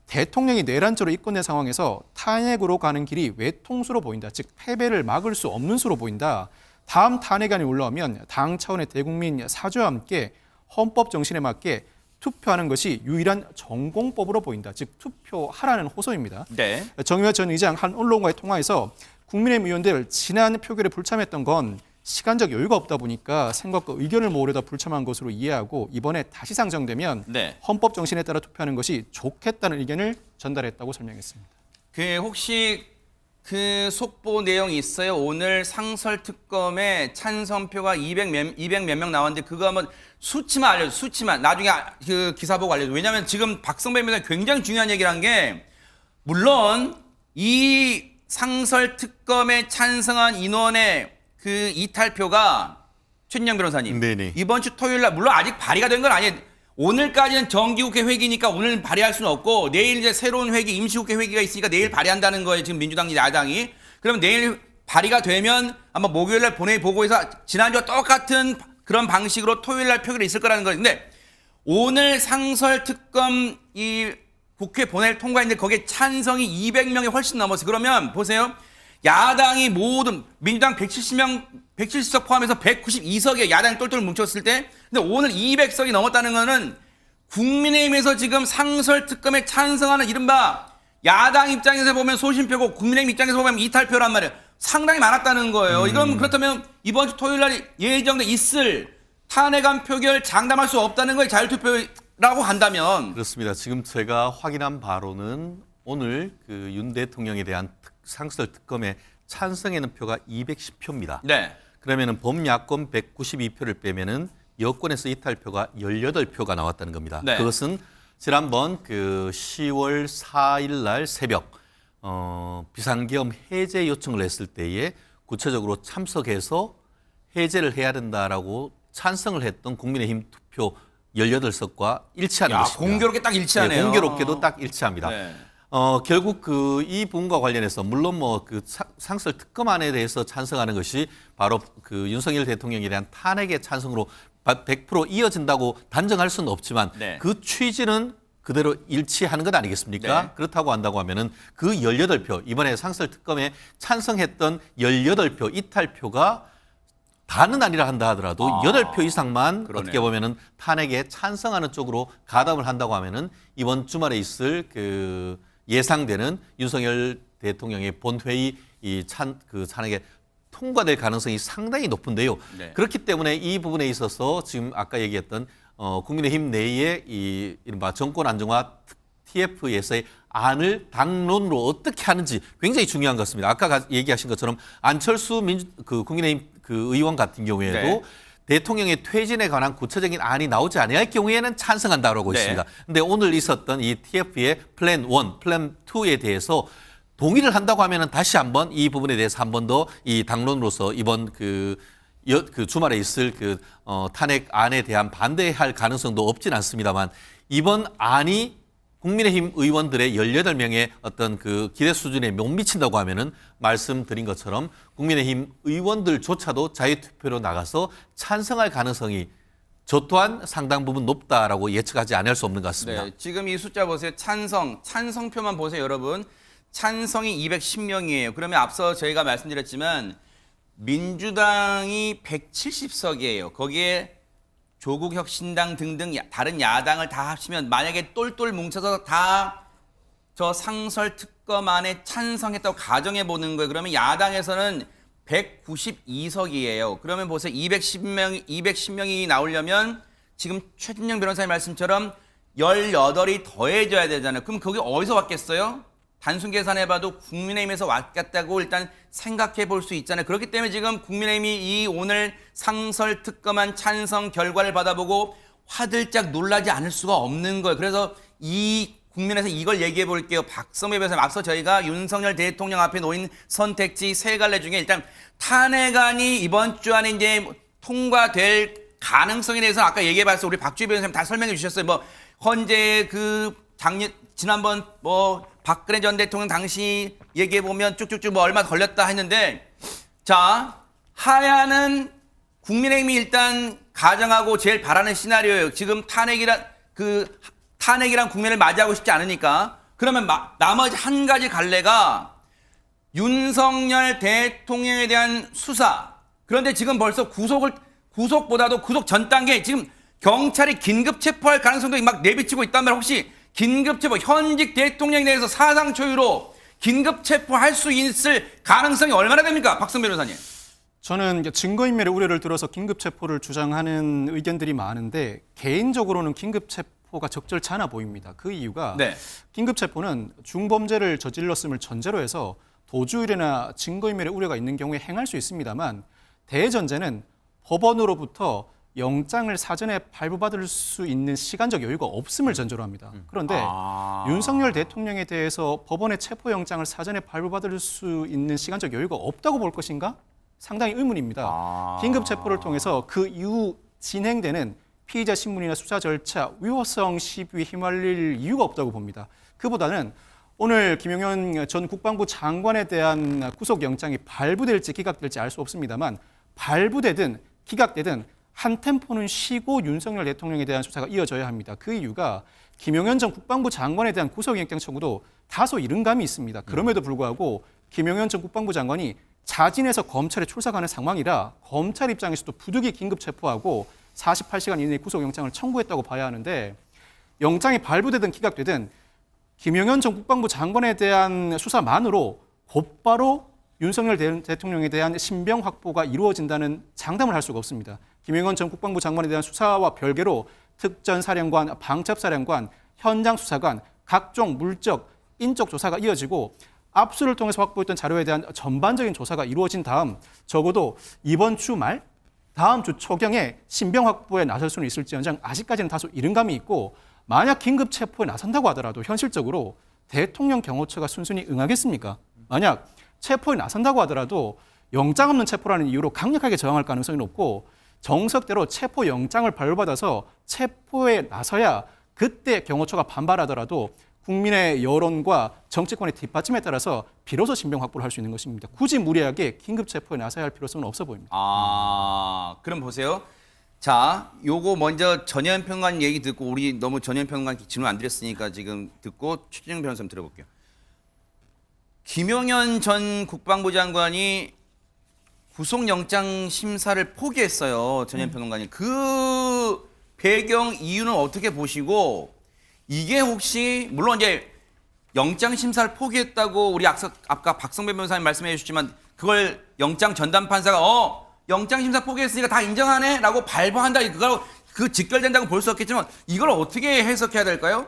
대통령이 내란죄로 입건된 상황에서 탄핵으로 가는 길이 외통수로 보인다. 즉 패배를 막을 수 없는 수로 보인다. 다음 탄핵안이 올라오면 당 차원의 대국민 사죄와 함께 헌법 정신에 맞게 투표하는 것이 유일한 전공법으로 보인다. 즉 투표하라는 호소입니다. 네. 정의화 전 의장 한 언론과의 통화에서 국민의힘 의원들 지난 표결에 불참했던 건 시간적 여유가 없다 보니까 생각과 의견을 모으려다 불참한 것으로 이해하고 이번에 다시 상정되면 네. 헌법 정신에 따라 투표하는 것이 좋겠다는 의견을 전달했다고 설명했습니다. 혹시 그 속보 내용이 있어요? 오늘 상설특검에 찬성표가 200 몇 명 나왔는데 그거 한번 수치만 알려줘. 수치만. 나중에 그 기사 보고 알려줘. 왜냐하면 지금 박성배 변호사 굉장히 중요한 얘기를 한 게 물론 이 상설특검에 찬성한 인원의 그 이탈표가 최진영 변호사님. 네네. 이번 주 토요일 날 물론 아직 발의가 된 건 아니에요. 오늘까지는 정기국회 회기니까 오늘 발의할 수는 없고 내일 이제 새로운 회기 임시국회 회기가 있으니까 내일 발의한다는 거예요. 지금 민주당 야당이. 그럼 내일 발의가 되면 아마 목요일 날 본회의 보고해서 지난주와 똑같은 그런 방식으로 토요일 날 표결이 있을 거라는 거예요. 근데 오늘 상설특검 이 국회 본회의를 통과했는데 거기에 찬성이 200명이 훨씬 넘었어요. 그러면 보세요. 야당이 모든 민주당 170명 170석 포함해서 192석에 야당이 똘똘 뭉쳤을 때, 근데 오늘 200석이 넘었다는 거는 국민의힘에서 지금 상설특검에 찬성하는 이른바 야당 입장에서 보면 소신표고 국민의힘 입장에서 보면 이탈표란 말이에요. 상당히 많았다는 거예요. 이건 그렇다면 이번 주 토요일 날 예정돼 있을 탄핵안 표결 장담할 수 없다는 거예요. 자유투표라고 한다면. 그렇습니다. 지금 제가 확인한 바로는 오늘 그 윤 대통령에 대한 상설 특검에 찬성하는 표가 210표입니다. 네. 그러면은 범야권 192표를 빼면은 여권에서 이탈표가 18표가 나왔다는 겁니다. 네. 그것은 지난번 그 10월 4일 날 새벽 비상계엄 해제 요청을 했을 때에 구체적으로 참석해서 해제를 해야 된다라고 찬성을 했던 국민의힘 투표 18석과 일치하는 것입니다. 공교롭게 딱 일치하네요. 네, 공교롭게도 딱 일치합니다. 네. 결국 이 부분과 관련해서 물론 뭐 그 상설 특검안에 대해서 찬성하는 것이 바로 그 윤석열 대통령에 대한 탄핵의 찬성으로 100% 이어진다고 단정할 수는 없지만 네. 그 취지는 그대로 일치하는 것 아니겠습니까? 네. 그렇다고 한다고 하면은 그 18표, 이번에 상설 특검에 찬성했던 18표 이탈표가 다는 아니라 한다 하더라도 8표 이상만 그러네요. 어떻게 보면은 탄핵에 찬성하는 쪽으로 가담을 한다고 하면은 이번 주말에 있을 그 예상되는 윤석열 대통령의 본회의 찬핵에 통과될 가능성이 상당히 높은데요. 네. 그렇기 때문에 이 부분에 있어서 지금 아까 얘기했던 국민의힘 내의 이 이른바 정권 안정화 TF에서의 안을 당론으로 어떻게 하는지 굉장히 중요한 것 같습니다. 아까 얘기하신 것처럼 안철수 국민의힘 그 의원 같은 경우에도 네. 대통령의 퇴진에 관한 구체적인 안이 나오지 아니할 경우에는 찬성한다고 네. 있습니다. 근데 오늘 있었던 이 TF의 플랜 1, 플랜 2에 대해서 동의를 한다고 하면은 다시 한번 이 부분에 대해서 한 번 더 이 당론으로서 이번 그 주말에 있을 탄핵안에 대한 반대할 가능성도 없진 않습니다만 이번 안이 국민의힘 의원들의 18명의 어떤 그 기대 수준에 못 미친다고 하면은 말씀드린 것처럼 국민의힘 의원들조차도 자유투표로 나가서 찬성할 가능성이 저 또한 상당 부분 높다라고 예측하지 않을 수 없는 것 같습니다. 네, 지금 이 숫자 보세요. 찬성표만 보세요, 여러분. 찬성이 210명이에요. 그러면 앞서 저희가 말씀드렸지만 민주당이 170석이에요. 거기에 조국혁신당 등등 다른 야당을 다 합치면 만약에 똘똘 뭉쳐서 다 저 상설 특검안에 찬성했다고 가정해 보는 거예요. 그러면 야당에서는 192석이에요. 그러면 보세요. 210명이 나오려면 지금 최진영 변호사님 말씀처럼 18이 더해져야 되잖아요. 그럼 거기 어디서 왔겠어요? 단순 계산해봐도 국민의힘에서 왔겠다고 일단 생각해 볼 수 있잖아요. 그렇기 때문에 지금 국민의힘이 이 오늘 상설 특검안 찬성 결과를 받아보고 화들짝 놀라지 않을 수가 없는 거예요. 그래서 이 국민에서 이걸 얘기해 볼게요. 박성배 변호사님, 앞서 저희가 윤석열 대통령 앞에 놓인 선택지 3갈래 중에 일단 탄핵안이 이번 주 안에 이제 통과될 가능성에 대해서 아까 얘기해 봤어요. 우리 박주희 변호사님 다 설명해 주셨어요. 뭐 헌재 지난번 박근혜 전 대통령 당시 얘기해 보면 쭉쭉쭉 얼마 걸렸다 했는데, 자, 하야는 국민의힘이 일단 가정하고 제일 바라는 시나리오예요. 지금 탄핵이란 국면을 맞이하고 싶지 않으니까. 그러면 나머지 한 가지 갈래가 윤석열 대통령에 대한 수사. 그런데 지금 벌써 구속보다도 구속 전 단계 지금 경찰이 긴급 체포할 가능성도 막 내비치고 있단 말이에요. 혹시 긴급 체포, 현직 대통령에 대해서 사상 초유로 긴급 체포할 수 있을 가능성이 얼마나 됩니까? 박성 변호사님. 저는 증거인멸의 우려를 들어서 긴급 체포를 주장하는 의견들이 많은데 개인적으로는 긴급 체포가 적절치 않아 보입니다. 그 이유가 네. 긴급 체포는 중범죄를 저질렀음을 전제로 해서 도주의뢰나 증거인멸의 우려가 있는 경우에 행할 수 있습니다만 대전제는 법원으로부터 영장을 사전에 발부받을 수 있는 시간적 여유가 없음을 전제로 합니다. 그런데 윤석열 대통령에 대해서 법원의 체포영장을 사전에 발부받을 수 있는 시간적 여유가 없다고 볼 것인가? 상당히 의문입니다. 긴급 체포를 통해서 그 이후 진행되는 피의자 신문이나 수사 절차, 위헌성 시비에 휘말릴 이유가 없다고 봅니다. 그보다는 오늘 김용현 전 국방부 장관에 대한 구속영장이 발부될지 기각될지 알 수 없습니다만 발부되든 기각되든 한 템포는 쉬고 윤석열 대통령에 대한 수사가 이어져야 합니다. 그 이유가 김용현 전 국방부 장관에 대한 구속영장 청구도 다소 이른 감이 있습니다. 그럼에도 불구하고 김용현 전 국방부 장관이 자진해서 검찰에 출석하는 상황이라 검찰 입장에서도 부득이 긴급 체포하고 48시간 이내에 구속영장을 청구했다고 봐야 하는데 영장이 발부되든 기각되든 김용현 전 국방부 장관에 대한 수사만으로 곧바로 윤석열 대통령에 대한 신병 확보가 이루어진다는 장담을 할 수가 없습니다. 김용현 전 국방부 장관에 대한 수사와 별개로 특전사령관, 방첩사령관, 현장 수사관, 각종 물적, 인적 조사가 이어지고 압수를 통해서 확보했던 자료에 대한 전반적인 조사가 이루어진 다음 적어도 이번 주 말, 다음 주 초경에 신병 확보에 나설 수는 있을지언정 아직까지는 다소 이른 감이 있고 만약 긴급 체포에 나선다고 하더라도 현실적으로 대통령 경호처가 순순히 응하겠습니까? 만약 체포에 나선다고 하더라도 영장 없는 체포라는 이유로 강력하게 저항할 가능성이 높고 정석대로 체포 영장을 발부받아서 체포에 나서야 그때 경호처가 반발하더라도 국민의 여론과 정치권의 뒷받침에 따라서 비로소 신병 확보를 할 수 있는 것입니다. 굳이 무리하게 긴급 체포에 나서야 할 필요성은 없어 보입니다. 그럼 보세요. 자, 요거 먼저 전현 평관 얘기 듣고 우리 너무 전현 평관 질문 안 드렸으니까 지금 듣고 최진영 변호사님 들어볼게요. 김용현 전 국방부 장관이 구속영장 심사를 포기했어요. 전현 평론가님. 그 배경 이유는 어떻게 보시고 이게 혹시 물론 이제 영장 심사를 포기했다고 우리 아까 박성배 변호사님 말씀해 주셨지만 그걸 영장 전담 판사가 영장 심사 포기했으니까 다 인정하네 라고 발부한다. 그걸 그 직결된다고 볼 수 없겠지만 이걸 어떻게 해석해야 될까요?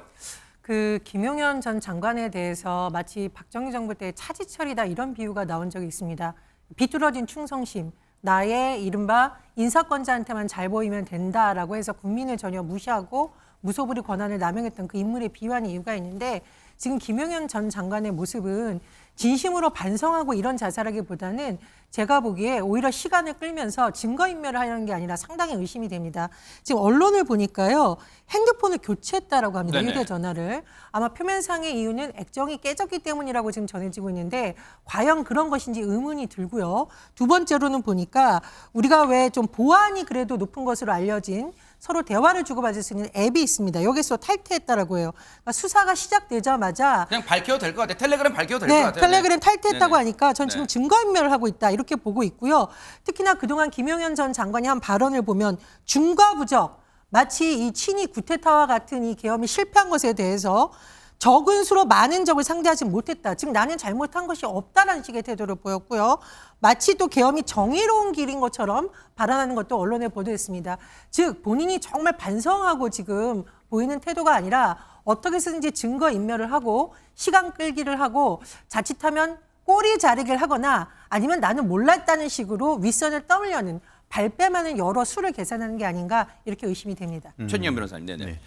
그 김용현 전 장관에 대해서 마치 박정희 정부 때 차지철이다 이런 비유가 나온 적이 있습니다. 비뚤어진 충성심, 나의 이른바 인사권자한테만 잘 보이면 된다라고 해서 국민을 전혀 무시하고 무소불위 권한을 남용했던 그 인물에 비유한 이유가 있는데 지금 김용현 전 장관의 모습은 진심으로 반성하고 이런 자세라기보다는 제가 보기에 오히려 시간을 끌면서 증거인멸을 하려는 게 아니라 상당히 의심이 됩니다. 지금 언론을 보니까요. 핸드폰을 교체했다라고 합니다. 네네. 휴대전화를. 아마 표면상의 이유는 액정이 깨졌기 때문이라고 지금 전해지고 있는데 과연 그런 것인지 의문이 들고요. 두 번째로는 보니까 우리가 왜 좀 보안이 그래도 높은 것으로 알려진 서로 대화를 주고받을 수 있는 앱이 있습니다. 여기서 탈퇴했다라고 해요. 그러니까 수사가 시작되자마자 그냥 밝혀도 될 것 같아요. 텔레그램 밝혀도 될 것 네, 같아요. 텔레그램 탈퇴했다고 네네. 하니까 전 지금 네. 증거인멸을 하고 있다 이렇게 보고 있고요. 특히나 그동안 김용현 전 장관이 한 발언을 보면 중과부적 마치 이 친이 구테타와 같은 이 계엄이 실패한 것에 대해서 적은 수로 많은 적을 상대하지 못했다. 즉 나는 잘못한 것이 없다라는 식의 태도를 보였고요. 마치 또 계엄이 정의로운 길인 것처럼 발언하는 것도 언론에 보도했습니다. 즉 본인이 정말 반성하고 지금 보이는 태도가 아니라 어떻게 해서든지 증거인멸을 하고 시간 끌기를 하고 자칫하면 꼬리 자르기를 하거나 아니면 나는 몰랐다는 식으로 윗선을 떠밀려는 발뺌하는 여러 수를 계산하는 게 아닌가 이렇게 의심이 됩니다. 최진영 변호사님. 네네. 네.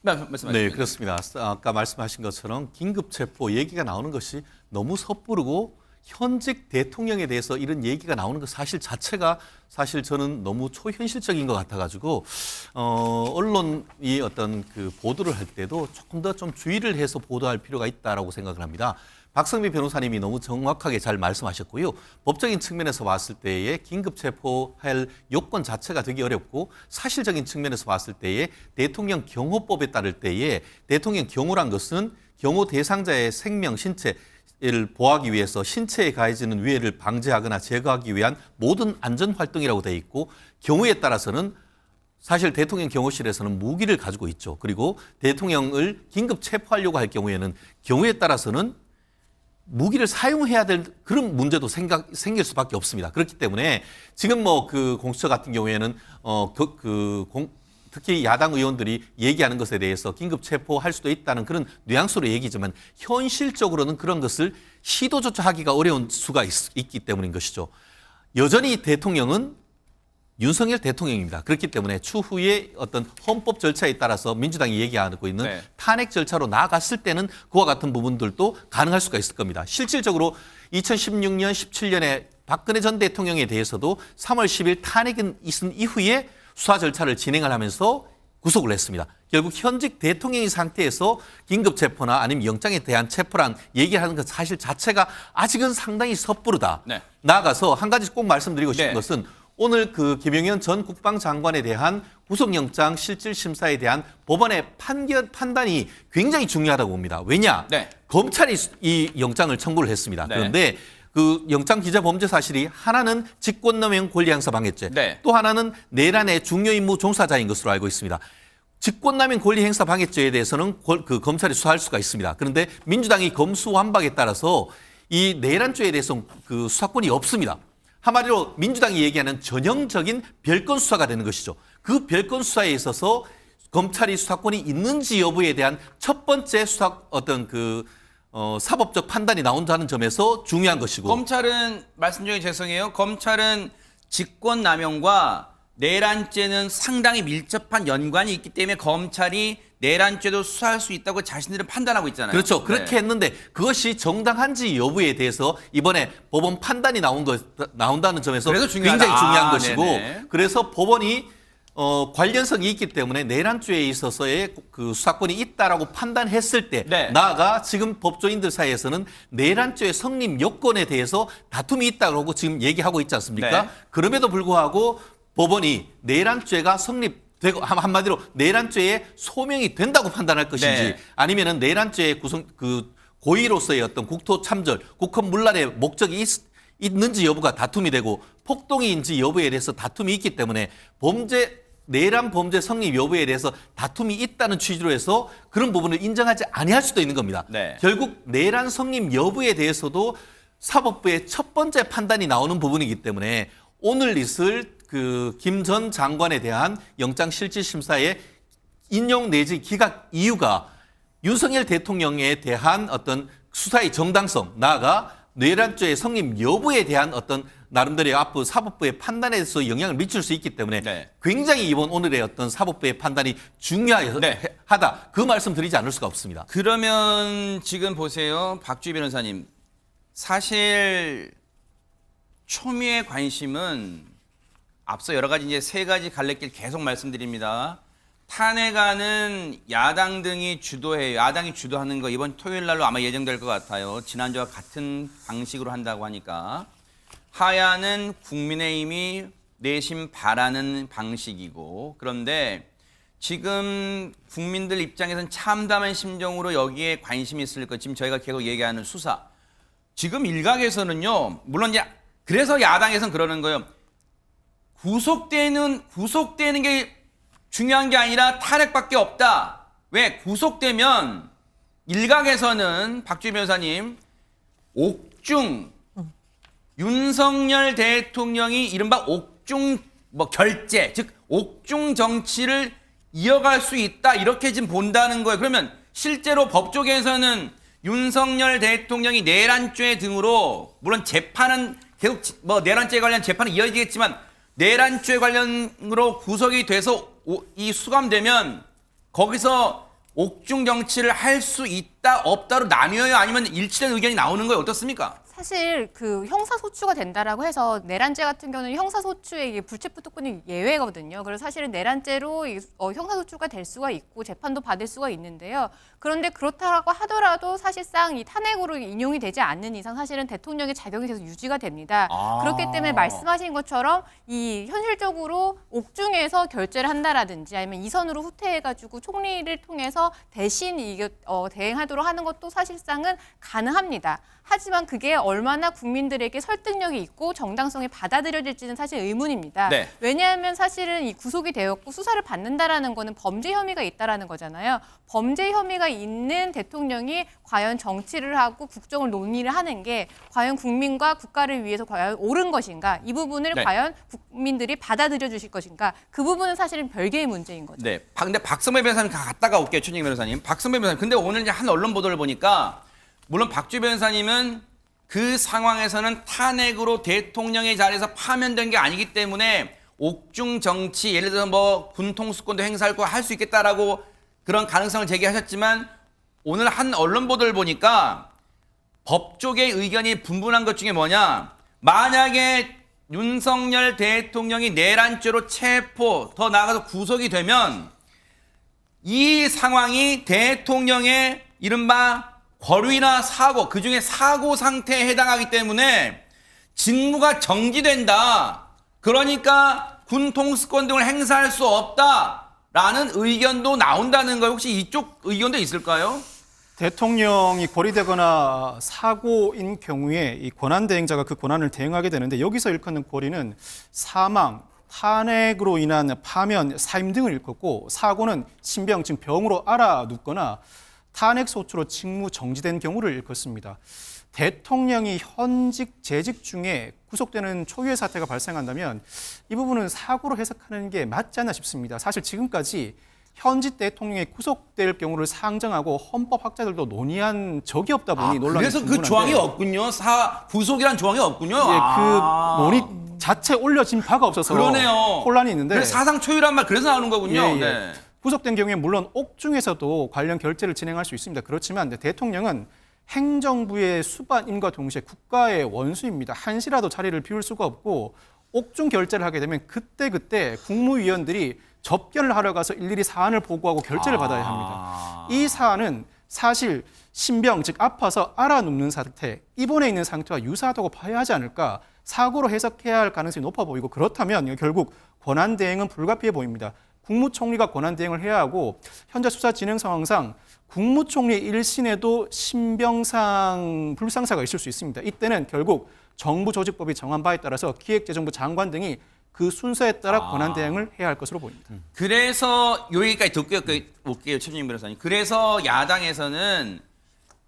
말씀하시죠. 네, 그렇습니다. 아까 말씀하신 것처럼 긴급 체포 얘기가 나오는 것이 너무 섣부르고 현직 대통령에 대해서 이런 얘기가 나오는 것 사실 자체가 사실 저는 너무 초현실적인 것 같아가지고 언론이 어떤 그 보도를 할 때도 조금 더 좀 주의를 해서 보도할 필요가 있다라고 생각을 합니다. 박성미 변호사님이 너무 정확하게 잘 말씀하셨고요. 법적인 측면에서 봤을 때에 긴급 체포할 요건 자체가 되게 어렵고 사실적인 측면에서 봤을 때에 대통령 경호법에 따를 때에 대통령 경호란 것은 경호 대상자의 생명, 신체를 보호하기 위해서 신체에 가해지는 위해를 방지하거나 제거하기 위한 모든 안전 활동이라고 되어 있고 경우에 따라서는 사실 대통령 경호실에서는 무기를 가지고 있죠. 그리고 대통령을 긴급 체포하려고 할 경우에는 경우에 따라서는 무기를 사용해야 될 그런 문제도 생길 수밖에 없습니다. 그렇기 때문에 지금 뭐 그 공수처 같은 경우에는 특히 야당 의원들이 얘기하는 것에 대해서 긴급 체포할 수도 있다는 그런 뉘앙스로 얘기지만 현실적으로는 그런 것을 시도조차 하기가 어려운 수가 있기 때문인 것이죠. 여전히 대통령은 윤석열 대통령입니다. 그렇기 때문에 추후에 어떤 헌법 절차에 따라서 민주당이 얘기하고 있는 네. 탄핵 절차로 나아갔을 때는 그와 같은 부분들도 가능할 수가 있을 겁니다. 실질적으로 2016년, 17년에 박근혜 전 대통령에 대해서도 3월 10일 탄핵이 있은 이후에 수사 절차를 진행을 하면서 구속을 했습니다. 결국 현직 대통령인 상태에서 긴급 체포나 아니면 영장에 대한 체포란 얘기하는 것 사실 자체가 아직은 상당히 섭부르다. 네. 나아가서 한 가지 꼭 말씀드리고 싶은 네. 것은 오늘 그 김용현 전 국방장관에 대한 구속영장 실질심사에 대한 법원의 판단이 굉장히 중요하다고 봅니다. 왜냐? 네. 검찰이 이 영장을 청구를 했습니다. 네. 그런데 그 영장 기자 범죄 사실이 하나는 직권남용 권리행사 방해죄, 네. 또 하나는 내란의 중요 임무 종사자인 것으로 알고 있습니다. 직권남용 권리행사 방해죄에 대해서는 그 검찰이 수사할 수가 있습니다. 그런데 민주당이 검수완박에 따라서 이 내란죄에 대해서 그 수사권이 없습니다. 한마디로 민주당이 얘기하는 전형적인 별건 수사가 되는 것이죠. 그 별건 수사에 있어서 검찰이 수사권이 있는지 여부에 대한 첫 번째 수사 어떤 그 사법적 판단이 나온다는 점에서 중요한 것이고, 검찰은 말씀 중에 죄송해요. 검찰은 직권남용과 내란죄는 상당히 밀접한 연관이 있기 때문에 검찰이 내란죄도 수사할 수 있다고 자신들은 판단하고 있잖아요. 그렇죠. 그렇게 네. 했는데 그것이 정당한지 여부에 대해서 이번에 법원 판단이 나온다는 점에서 그래서 중요하다. 굉장히 중요한 것이고, 네네. 그래서 법원이 관련성이 있기 때문에 내란죄에 있어서의 그 수사권이 있다라고 판단했을 때, 네. 나아가 지금 법조인들 사이에서는 내란죄 성립 요건에 대해서 다툼이 있다고 지금 얘기하고 있지 않습니까? 네. 그럼에도 불구하고 법원이 내란죄가 성립되고, 한마디로 내란죄에 소명이 된다고 판단할 것인지, 네. 아니면은 내란죄의 고의로서의 어떤 국토 참전, 국헌 문란의 목적이 있는지 여부가 다툼이 되고, 폭동인지 여부에 대해서 다툼이 있기 때문에 내란 범죄 성립 여부에 대해서 다툼이 있다는 취지로 해서 그런 부분을 인정하지 아니할 수도 있는 겁니다. 네. 결국 내란 성립 여부에 대해서도 사법부의 첫 번째 판단이 나오는 부분이기 때문에 오늘 있을 그 김 전 장관에 대한 영장실질심사의 인용 내지 기각 이유가 윤석열 대통령에 대한 어떤 수사의 정당성, 나아가 내란죄의 성립 여부에 대한 어떤 나름대로의 앞으로 사법부의 판단에서 영향을 미칠 수 있기 때문에 네. 굉장히 이번 오늘의 어떤 사법부의 판단이 중요하다. 네. 그 말씀 드리지 않을 수가 없습니다. 그러면 지금 보세요. 박주희 변호사님. 사실 초미의 관심은 앞서 여러 가지 이제 세 가지 갈래길 계속 말씀드립니다. 탄핵안은 야당 등이 주도해요. 야당이 주도하는 거 이번 토요일 날로 아마 예정될 것 같아요. 지난주와 같은 방식으로 한다고 하니까. 하야는 국민의힘이 내심 바라는 방식이고, 그런데 지금 국민들 입장에서는 참담한 심정으로 여기에 관심이 있을 것. 지금 저희가 계속 얘기하는 수사. 지금 일각에서는요, 물론 이제 그래서 야당에서는 그러는 거예요. 구속되는 게 중요한 게 아니라 탄핵밖에 없다. 왜? 구속되면 일각에서는 박주희 변호사님 옥중 윤석열 대통령이 이른바 옥중 결제, 즉 옥중 정치를 이어갈 수 있다, 이렇게 지금 본다는 거예요. 그러면 실제로 법조계에서는 윤석열 대통령이 내란죄 등으로, 물론 재판은 계속 내란죄 관련 재판은 이어지겠지만 내란죄 관련으로 구속이 돼서 이 수감되면 거기서 옥중 정치를 할 수 있다 없다로 나뉘어요? 아니면 일치된 의견이 나오는 거예요? 어떻습니까? 사실 그 형사소추가 된다라고 해서 내란죄 같은 경우는 형사소추의 불체포 특권이 예외거든요. 그래서 사실은 내란죄로 형사소추가 될 수가 있고 재판도 받을 수가 있는데요. 그런데 그렇다고 하더라도 사실상 이 탄핵으로 인용이 되지 않는 이상 사실은 대통령의 자격이 계속 유지가 됩니다. 그렇기 때문에 말씀하신 것처럼 이 현실적으로 옥중에서 결재를 한다라든지 아니면 이선으로 후퇴해가지고 총리를 통해서 대신 대행하도록 하는 것도 사실상은 가능합니다. 하지만 그게 얼마나 국민들에게 설득력이 있고 정당성이 받아들여질지는 사실 의문입니다. 네. 왜냐하면 사실은 이 구속이 되었고 수사를 받는다라는 거는 범죄 혐의가 있다라는 거잖아요. 범죄 혐의가 있는 대통령이 과연 정치를 하고 국정을 논의를 하는 게 과연 국민과 국가를 위해서 과연 옳은 것인가? 이 부분을 네. 과연 국민들이 받아들여 주실 것인가? 그 부분은 사실은 별개의 문제인 거죠. 네. 근데 박성배 변호사님 갔다가 올게요, 최진희 변호사님. 박성배 변호사님. 근데 오늘 이제 한 언론 보도를 보니까 물론 박주희 변호사님은 그 상황에서는 탄핵으로 대통령의 자리에서 파면된 게 아니기 때문에 옥중 정치, 예를 들어서 군 통수권도 행사할 수 있겠다라고 그런 가능성을 제기하셨지만 오늘 한 언론 보도를 보니까 법조계의 의견이 분분한 것 중에 뭐냐, 만약에 윤석열 대통령이 내란죄로 체포, 더 나아가서 구속이 되면 이 상황이 대통령의 이른바 권위나 사고, 그중에 사고 상태에 해당하기 때문에 직무가 정지된다. 그러니까 군 통수권 등을 행사할 수 없다라는 의견도 나온다는 거예요. 혹시 이쪽 의견도 있을까요? 대통령이 고리되거나 사고인 경우에 이 권한대행자가 그 권한을 대행하게 되는데 여기서 일컫는 고리는 사망, 탄핵으로 인한 파면, 사임 등을 일컫고 사고는 신병, 즉 병으로 알아눕거나 탄핵 소추로 직무 정지된 경우를 일컫습니다. 대통령이 현직, 재직 중에 구속되는 초유의 사태가 발생한다면 이 부분은 사고로 해석하는 게 맞지 않나 싶습니다. 사실 지금까지 현직 대통령이 구속될 경우를 상정하고 헌법 학자들도 논의한 적이 없다 보니 논란이 그래서 그 조항이 없군요. 구속이란 조항이 없군요. 예, 그 논의 자체 올려진 바가 없어서 그러네요. 혼란이 있는데 그래서 사상 초유란 말 그래서 나오는 거군요. 예, 예. 네. 구속된 경우에 물론 옥중에서도 관련 결재를 진행할 수 있습니다. 그렇지만 대통령은 행정부의 수반임과 동시에 국가의 원수입니다. 한시라도 자리를 비울 수가 없고 옥중 결재를 하게 되면 그때그때 국무위원들이 접견을 하러 가서 일일이 사안을 보고하고 결재를 받아야 합니다. 이 사안은 사실 신병, 즉 아파서 알아눕는 상태, 입원해 있는 상태와 유사하다고 봐야 하지 않을까, 사고로 해석해야 할 가능성이 높아 보이고 그렇다면 결국 권한대행은 불가피해 보입니다. 국무총리가 권한대행을 해야 하고 현재 수사 진행 상황상 국무총리 일신에도 신병상 불상사가 있을 수 있습니다. 이때는 결국 정부조직법이 정한 바에 따라서 기획재정부 장관 등이 그 순서에 따라 권한대행을 해야 할 것으로 보입니다. 그래서 여기까지 듣고 올게요, 최준임 변호사님. 그래서 야당에서는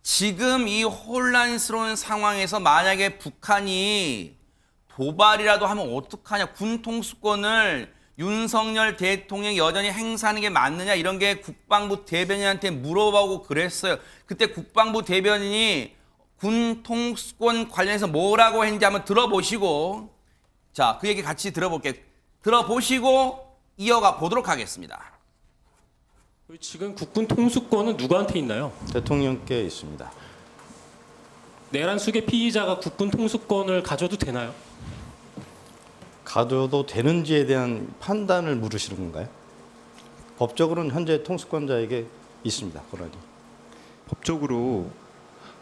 지금 이 혼란스러운 상황에서 만약에 북한이 도발이라도 하면 어떡하냐, 군 통수권을 윤석열 대통령이 여전히 행사하는 게 맞느냐, 이런 게 국방부 대변인한테 물어보고 그랬어요. 그때 국방부 대변인이 군 통수권 관련해서 뭐라고 했는지 한번 들어보시고, 자, 그 얘기 같이 들어보시고 이어가 보도록 하겠습니다. 지금 국군 통수권은 누구한테 있나요? 대통령께 있습니다. 내란 수계 피의자가 국군 통수권을 가져도 되나요? 가져도 되는지에 대한 판단을 물으시는 건가요? 법적으로는 현재 통수권자에게 있습니다, 권한이. 법적으로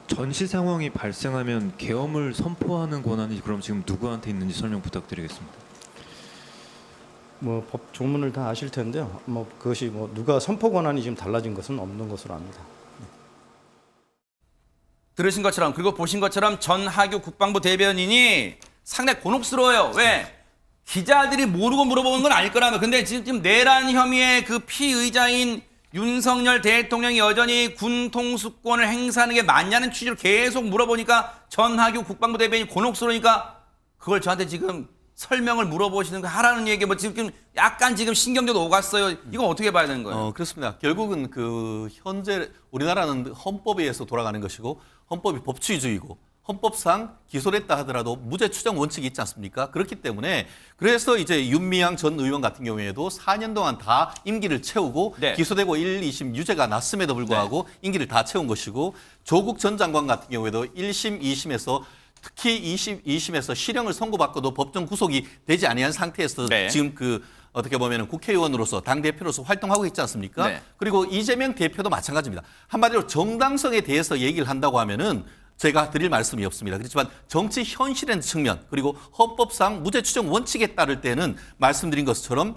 전시 상황이 발생하면 계엄을 선포하는 권한이 그럼 지금 누구한테 있는지 설명 부탁드리겠습니다. 뭐 법 조문을 다 아실 텐데요. 뭐 그것이 뭐 누가 선포 권한이 지금 달라진 것은 없는 것으로 압니다. 들으신 것처럼, 그리고 보신 것처럼 전하규 국방부 대변인이 상당히 곤혹스러워요. 왜? 기자들이 모르고 물어보는 건 아닐 거라면. 근데 지금 내란 혐의의 그 피의자인 윤석열 대통령이 여전히 군 통수권을 행사하는 게 맞냐는 취지로 계속 물어보니까 전하규 국방부 대변인이 곤혹스러우니까 그걸 저한테 지금 설명을 물어보시는 거 하라는 얘기, 뭐 지금 약간 지금 신경도 오갔어요. 이건 어떻게 봐야 되는 거예요? 그렇습니다. 결국은 그 현재 우리나라는 헌법에 의해서 돌아가는 것이고 헌법이 법치주의고 헌법상 기소를 했다 하더라도 무죄 추정 원칙이 있지 않습니까? 그렇기 때문에 그래서 이제 윤미향 전 의원 같은 경우에도 4년 동안 다 임기를 채우고 네. 기소되고 1, 2심 유죄가 났음에도 불구하고 네. 임기를 다 채운 것이고 조국 전 장관 같은 경우에도 1심, 2심에서 특히 2심에서 실형을 선고받고도 법정 구속이 되지 아니한 상태에서 네. 지금 그 어떻게 보면 국회의원으로서 당대표로서 활동하고 있지 않습니까? 네. 그리고 이재명 대표도 마찬가지입니다. 한마디로 정당성에 대해서 얘기를 한다고 하면은 제가 드릴 말씀이 없습니다. 그렇지만 정치 현실의 측면 그리고 헌법상 무죄 추정 원칙에 따를 때는 말씀드린 것처럼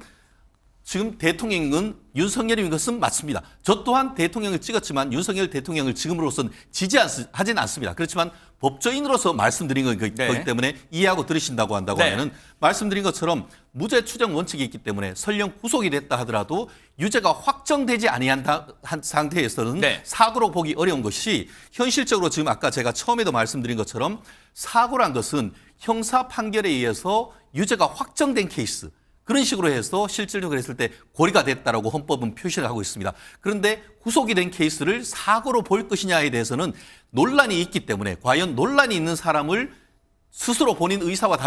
지금 대통령은 윤석열인 것은 맞습니다. 저 또한 대통령을 찍었지만 윤석열 대통령을 지금으로서는 지지하진 않습니다. 그렇지만 법조인으로서 말씀드린 거기 때문에 이해하고 들으신다고 한다고 하면은 말씀드린 것처럼 무죄 추정 원칙이 있기 때문에 설령 구속이 됐다 하더라도 유죄가 확정되지 아니한 상태에서는 사고로 보기 어려운 것이 현실적으로 지금 아까 제가 처음에도 말씀드린 것처럼 사고란 것은 형사 판결에 의해서 유죄가 확정된 케이스, 그런 식으로 해서 실질적으로 했을 때 고리가 됐다라고 헌법은 표시를 하고 있습니다. 그런데 구속이 된 케이스를 사고로 볼 것이냐에 대해서는 논란이 있기 때문에 과연 논란이 있는 사람을 스스로 본인 의사와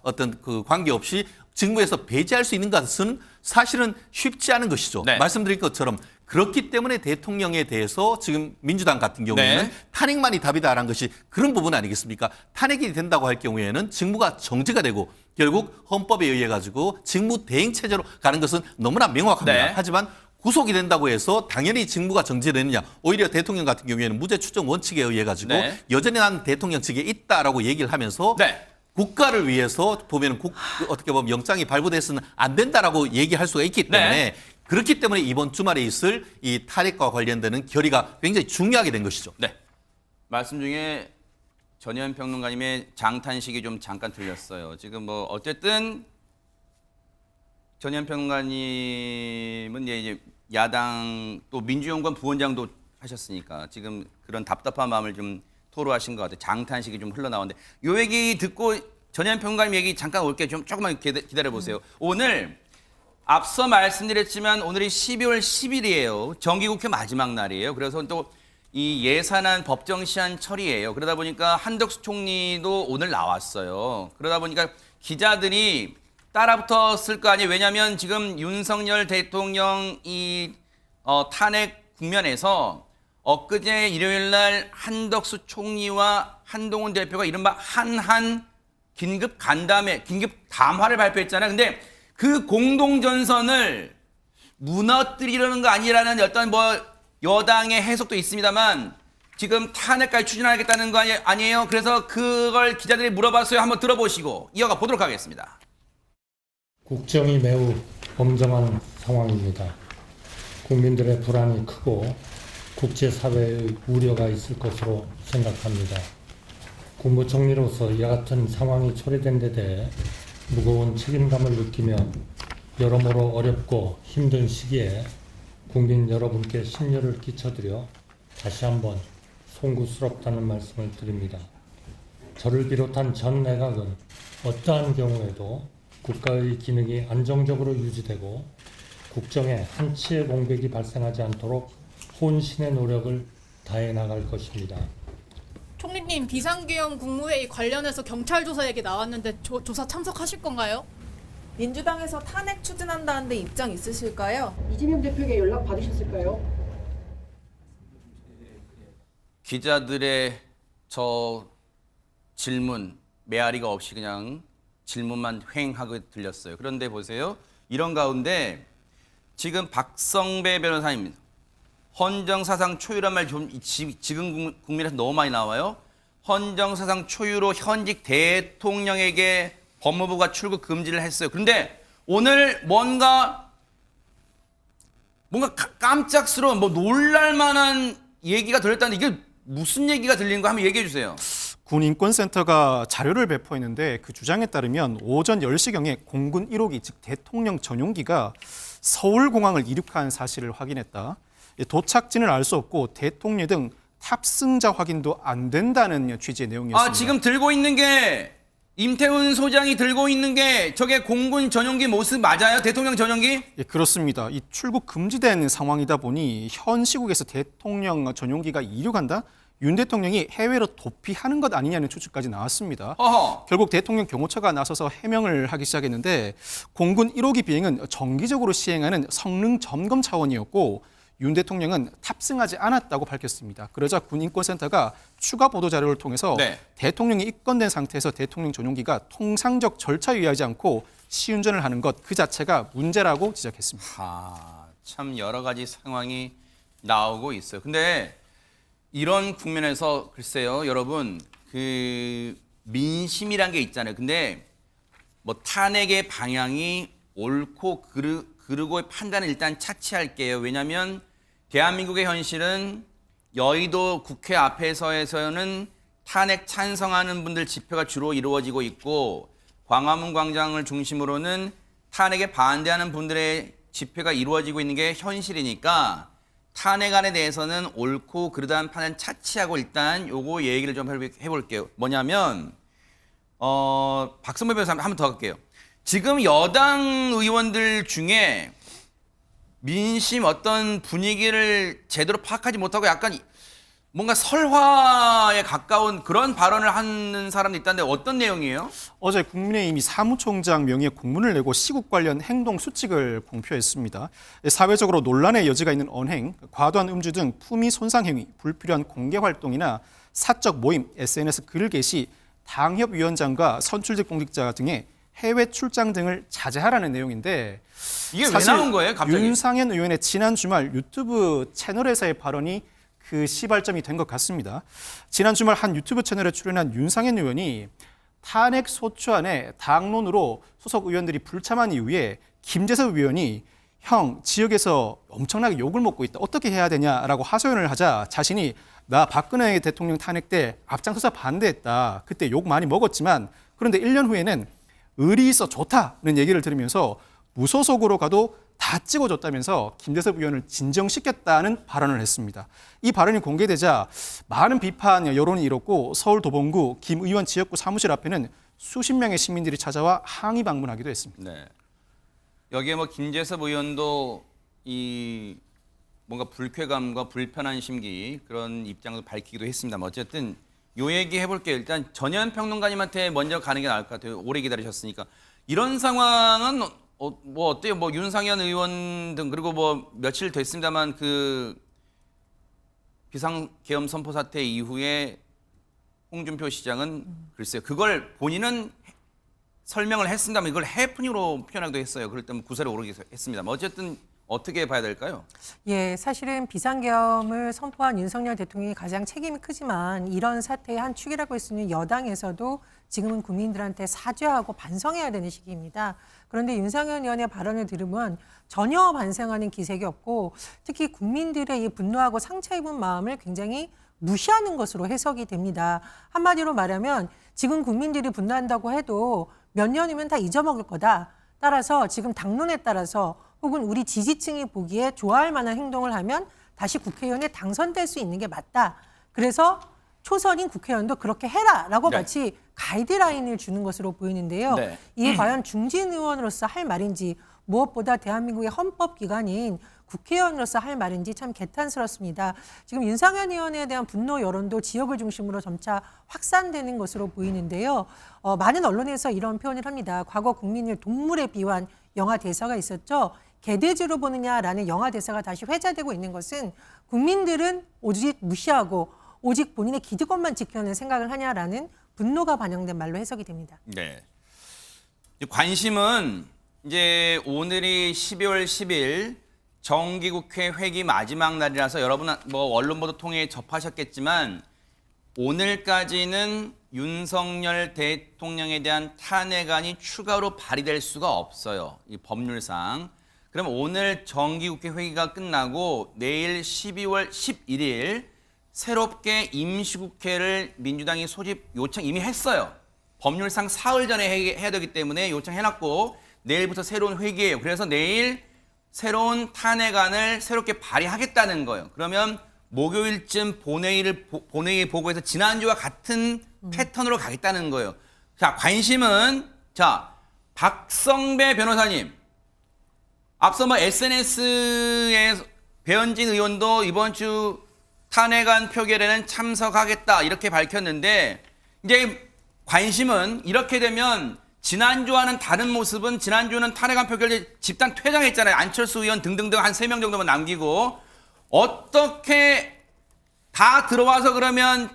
어떤 그 관계없이 직무에서 배제할 수 있는 것은 사실은 쉽지 않은 것이죠. 말씀드린 것처럼 그렇기 때문에 대통령에 대해서 지금 민주당 같은 경우에는 탄핵만이 답이다라는 것이 그런 부분 아니겠습니까? 탄핵이 된다고 할 경우에는 직무가 정지가 되고 결국 헌법에 의해 가지고 직무 대행 체제로 가는 것은 너무나 명확합니다. 하지만 구속이 된다고 해서 당연히 직무가 정지되느냐, 오히려 대통령 같은 경우에는 무죄 추정 원칙에 의해 가지고 여전히 난 대통령 측에 있다라고 얘기를 하면서 국가를 위해서 보면 어떻게 보면 영장이 발부돼서는 안 된다라고 얘기할 수가 있기 때문에 네. 그렇기 때문에 이번 주말에 있을 이 탄핵과 관련되는 결의가 굉장히 중요하게 된 것이죠. 네. 말씀 중에 전현 평론가님의 장탄식이 좀 잠깐 들렸어요. 지금 뭐 어쨌든 전현 평론가님은 이제 야당 또 민주연구원 부원장도 하셨으니까 지금 그런 답답한 마음을 좀 토로하신 것 같아요. 장탄식이 좀 흘러나오는데 요 얘기 듣고 전현 평론가님 얘기 잠깐 올게요. 좀 조금만 기다려 보세요. 오늘 앞서 말씀드렸지만 오늘이 12월 10일이에요. 정기국회 마지막 날이에요. 그래서 또 이 예산안 법정 시한 처리예요. 그러다 보니까 한덕수 총리도 오늘 나왔어요. 그러다 보니까 기자들이 따라붙었을 거 아니에요. 왜냐하면 지금 윤석열 대통령 이 탄핵 국면에서 엊그제 일요일 날 한덕수 총리와 한동훈 대표가 이른바 한한 긴급 담화를 발표했잖아요. 근데 그 공동전선을 무너뜨리려는 거 아니라는 어떤 뭐 여당의 해석도 있습니다만 지금 탄핵까지 추진하겠다는 거 아니에요? 그래서 그걸 기자들이 물어봤어요. 한번 들어보시고 이어가 보도록 하겠습니다. 국정이 매우 엄정한 상황입니다. 국민들의 불안이 크고 국제사회의 우려가 있을 것으로 생각합니다. 국무총리로서 이와 같은 상황이 초래된 데 대해 무거운 책임감을 느끼며 여러모로 어렵고 힘든 시기에 국민 여러분께 심려를 끼쳐드려 다시 한번 송구스럽다는 말씀을 드립니다. 저를 비롯한 전 내각은 어떠한 경우에도 국가의 기능이 안정적으로 유지되고 국정에 한치의 공백이 발생하지 않도록 혼신의 노력을 다해 나갈 것입니다. 총리님, 비상계엄 국무회의 관련해서 경찰 조사 얘기 나왔는데 조사 참석하실 건가요? 민주당에서 탄핵 추진한다는데 입장 있으실까요? 이재명 대표에게 연락 받으셨을까요? 기자들의 저 질문, 메아리가 없이 그냥 질문만 휑하게 들렸어요. 그런데 보세요. 이런 가운데 지금 박성배 변호사님 헌정사상 초유란 말 좀 지금 국민에서 너무 많이 나와요. 헌정사상 초유로 현직 대통령에게 법무부가 출국 금지를 했어요. 그런데 오늘 뭔가 깜짝스러운 뭐 놀랄만한 얘기가 들렸다는데 이게 무슨 얘기가 들리는 거 한번 얘기해 주세요. 군인권센터가 자료를 배포했는데 그 주장에 따르면 오전 10시경에 공군 1호기 즉 대통령 전용기가 서울공항을 이륙한 사실을 확인했다. 도착지는 알 수 없고 대통령 등 탑승자 확인도 안 된다는 취지의 내용이었습니다. 지금 들고 있는 게 임태훈 소장이 들고 있는 게 저게 공군 전용기 모습 맞아요? 대통령 전용기? 예, 그렇습니다. 이 출국 금지된 상황이다 보니 현 시국에서 대통령 전용기가 이륙한다? 윤 대통령이 해외로 도피하는 것 아니냐는 추측까지 나왔습니다. 결국 대통령 경호처가 나서서 해명을 하기 시작했는데 공군 1호기 비행은 정기적으로 시행하는 성능 점검 차원이었고 윤 대통령은 탑승하지 않았다고 밝혔습니다. 그러자 군인권센터가 추가 보도 자료를 통해서 대통령이 입건된 상태에서 대통령 전용기가 통상적 절차에 의하지 않고 시운전을 하는 것 그 자체가 문제라고 지적했습니다. 참 여러 가지 상황이 나오고 있어요. 근데 이런 국면에서 글쎄요, 여러분 그 민심이란 게 있잖아요. 근데 뭐 탄핵의 방향이 옳고 그르고의 판단은 일단 차치할게요. 왜냐하면 대한민국의 현실은 여의도 국회 앞에서는 탄핵 찬성하는 분들 집회가 주로 이루어지고 있고 광화문 광장을 중심으로는 탄핵에 반대하는 분들의 집회가 이루어지고 있는 게 현실이니까 탄핵안에 대해서는 옳고 그르다는 판단 차치하고 일단 요거 얘기를 좀 해볼게요. 뭐냐면 박성배 변호사 한 번 더 할게요. 지금 여당 의원들 중에 민심 어떤 분위기를 제대로 파악하지 못하고 약간 뭔가 설화에 가까운 그런 발언을 하는 사람도 있다는데 어떤 내용이에요? 어제 국민의힘이 사무총장 명의의 공문을 내고 시국 관련 행동 수칙을 공표했습니다. 사회적으로 논란의 여지가 있는 언행, 과도한 음주 등 품위 손상 행위, 불필요한 공개 활동이나 사적 모임, SNS 글 게시, 당협위원장과 선출직 공직자 등의 해외 출장 등을 자제하라는 내용인데 이게 왜 나온 거예요, 갑자기? 윤상현 의원의 지난 주말 유튜브 채널에서의 발언이 그 시발점이 된 것 같습니다. 지난 주말 한 유튜브 채널에 출연한 윤상현 의원이 탄핵 소추안에 당론으로 소속 의원들이 불참한 이후에 김재섭 의원이 형, 지역에서 엄청나게 욕을 먹고 있다. 어떻게 해야 되냐라고 하소연을 하자 자신이 나 박근혜 대통령 탄핵 때 앞장서서 반대했다. 그때 욕 많이 먹었지만 그런데 1년 후에는 의리 있어 좋다는 얘기를 들으면서 무소속으로 가도 다 찍어줬다면서 김재섭 의원을 진정시켰다는 발언을 했습니다. 이 발언이 공개되자 많은 비판 여론이 일었고 서울도봉구 김 의원 지역구 사무실 앞에는 수십 명의 시민들이 찾아와 항의 방문하기도 했습니다. 네. 여기에 뭐 김재섭 의원도 이 뭔가 불쾌감과 불편한 심기 그런 입장을 밝히기도 했습니다만 어쨌든 요 얘기 해볼게요. 일단 전현 평론가님한테 먼저 가는 게 나을 것 같아요. 오래 기다리셨으니까. 이런 상황은 뭐 어때요? 뭐 윤상현 의원 등 그리고 뭐 며칠 됐습니다만 그 비상계엄 선포 사태 이후에 홍준표 시장은 글쎄요. 그걸 본인은 설명을 했습니다만 이걸 해프닝으로 표현하기도 했어요. 그럴 때는 구설에 오르기도 했습니다만 어쨌든 어떻게 봐야 될까요? 예, 사실은 비상계엄을 선포한 윤석열 대통령이 가장 책임이 크지만 이런 사태의 한 축이라고 할 수 있는 여당에서도 지금은 국민들한테 사죄하고 반성해야 되는 시기입니다. 그런데 윤상현 의원의 발언을 들으면 전혀 반성하는 기색이 없고 특히 국민들의 이 분노하고 상처 입은 마음을 굉장히 무시하는 것으로 해석이 됩니다. 한마디로 말하면 지금 국민들이 분노한다고 해도 몇 년이면 다 잊어먹을 거다. 따라서 지금 당론에 따라서 혹은 우리 지지층이 보기에 좋아할 만한 행동을 하면 다시 국회의원에 당선될 수 있는 게 맞다. 그래서 초선인 국회의원도 그렇게 해라라고 네. 마치 가이드라인을 주는 것으로 보이는데요. 네. 이게 과연 중진 의원으로서 할 말인지 무엇보다 대한민국의 헌법기관인 국회의원으로서 할 말인지 참 개탄스럽습니다. 지금 윤상현 의원에 대한 분노 여론도 지역을 중심으로 점차 확산되는 것으로 보이는데요. 많은 언론에서 이런 표현을 합니다. 과거 국민을 동물에 비유한 영화 대사가 있었죠. 개돼지로 보느냐라는 영화 대사가 다시 회자되고 있는 것은 국민들은 오직 무시하고 오직 본인의 기득권만 지켜내는 생각을 하냐라는 분노가 반영된 말로 해석이 됩니다. 네. 관심은 이제 오늘이 12월 10일 정기국회 회기 마지막 날이라서 여러분 뭐 언론 보도 통해 접하셨겠지만 오늘까지는 윤석열 대통령에 대한 탄핵안이 추가로 발의될 수가 없어요. 이 법률상. 그럼 오늘 정기국회 회기가 끝나고 내일 12월 11일 새롭게 임시국회를 민주당이 소집 요청 이미 했어요. 법률상 사흘 전에 해야 되기 때문에 요청해놨고 내일부터 새로운 회기예요. 그래서 내일 새로운 탄핵안을 새롭게 발의하겠다는 거예요. 그러면 목요일쯤 본회의 보고해서 지난주와 같은 패턴으로 가겠다는 거예요. 자, 관심은 자 박성배 변호사님. 앞서 뭐 SNS에 배현진 의원도 이번 주 탄핵안 표결에는 참석하겠다 이렇게 밝혔는데 이제 관심은 이렇게 되면 지난주와는 다른 모습은 지난주는 탄핵안 표결에 집단 퇴장했잖아요. 안철수 의원 등등등 한 3명 정도만 남기고 어떻게 다 들어와서 그러면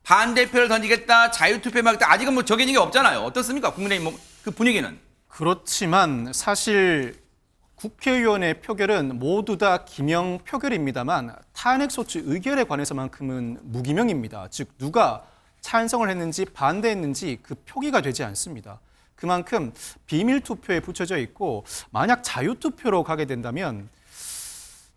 반대표를 던지겠다, 자유투표 하겠다 아직은 뭐 정해진 게 없잖아요. 어떻습니까? 국민의힘 그 분위기는. 그렇지만 사실 국회의원의 표결은 모두 다 기명 표결입니다만 탄핵소추 의결에 관해서만큼은 무기명입니다. 즉 누가 찬성을 했는지 반대했는지 그 표기가 되지 않습니다. 그만큼 비밀투표에 붙여져 있고 만약 자유투표로 가게 된다면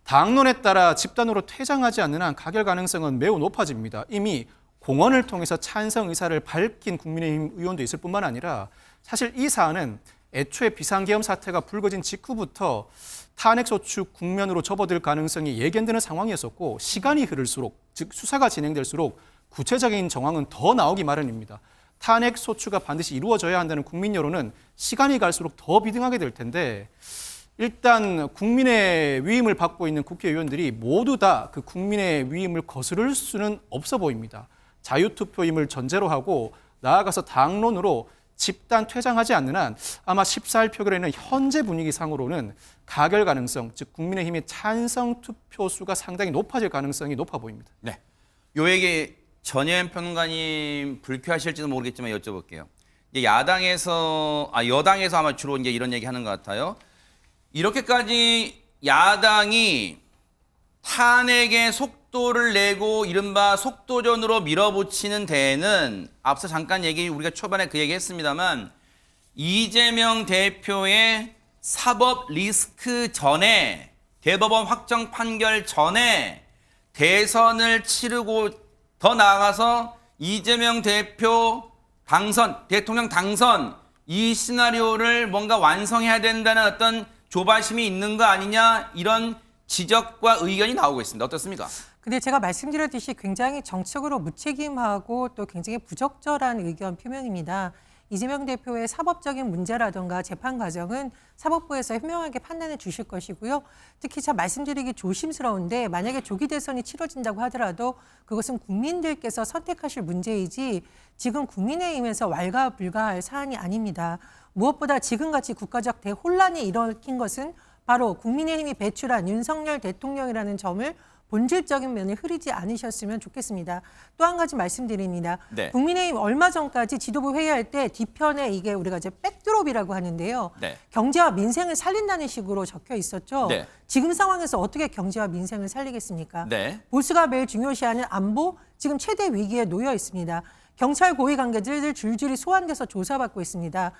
당론에 따라 집단으로 퇴장하지 않는 한 가결 가능성은 매우 높아집니다. 이미 공언을 통해서 찬성 의사를 밝힌 국민의힘 의원도 있을 뿐만 아니라 사실 이 사안은 애초에 비상계엄 사태가 불거진 직후부터 탄핵소추 국면으로 접어들 가능성이 예견되는 상황이었었고 시간이 흐를수록 즉 수사가 진행될수록 구체적인 정황은 더 나오기 마련입니다. 탄핵소추가 반드시 이루어져야 한다는 국민 여론은 시간이 갈수록 더 비등하게 될 텐데 일단 국민의 위임을 받고 있는 국회의원들이 모두 다 그 국민의 위임을 거스를 수는 없어 보입니다. 자유투표임을 전제로 하고 나아가서 당론으로 집단 퇴장하지 않는 한 아마 14일 표결에는 현재 분위기상으로는 가결 가능성, 즉 국민의힘의 찬성 투표 수가 상당히 높아질 가능성이 높아 보입니다. 네, 요 얘기 전현 평론가님 불쾌하실지도 모르겠지만 여쭤볼게요. 이제 여당에서 아마 주로 이제 이런 얘기 하는 것 같아요. 이렇게까지 야당이 탄핵의 속도를 내고 이른바 속도전으로 밀어붙이는 데에는 앞서 잠깐 우리가 초반에 그 얘기 했습니다만 이재명 대표의 사법 리스크 전에 대법원 확정 판결 전에 대선을 치르고 더 나아가서 이재명 대표 대통령 당선 이 시나리오를 뭔가 완성해야 된다는 어떤 조바심이 있는 거 아니냐 이런 지적과 의견이 나오고 있습니다. 어떻습니까? 근데 제가 말씀드렸듯이 굉장히 정치적으로 무책임하고 또 굉장히 부적절한 의견 표명입니다. 이재명 대표의 사법적인 문제라든가 재판 과정은 사법부에서 현명하게 판단해 주실 것이고요. 특히 참 말씀드리기 조심스러운데 만약에 조기 대선이 치러진다고 하더라도 그것은 국민들께서 선택하실 문제이지 지금 국민의힘에서 왈가불가할 사안이 아닙니다. 무엇보다 지금같이 국가적 대혼란이 일으킨 것은 바로 국민의힘이 배출한 윤석열 대통령이라는 점을 본질적인 면을 흐리지 않으셨으면 좋겠습니다. 또 한 가지 말씀드립니다. 네. 국민의힘 얼마 전까지 지도부 회의할 때 뒤편에 이게 우리가 이제 백드롭이라고 하는데요. 네. 경제와 민생을 살린다는 식으로 적혀 있었죠. 네. 지금 상황에서 어떻게 경제와 민생을 살리겠습니까? 네. 보수가 매일 중요시하는 안보 지금 최대 위기에 놓여 있습니다. 경찰 고위 관계자들 줄줄이 소환돼서 조사받고 있습니다.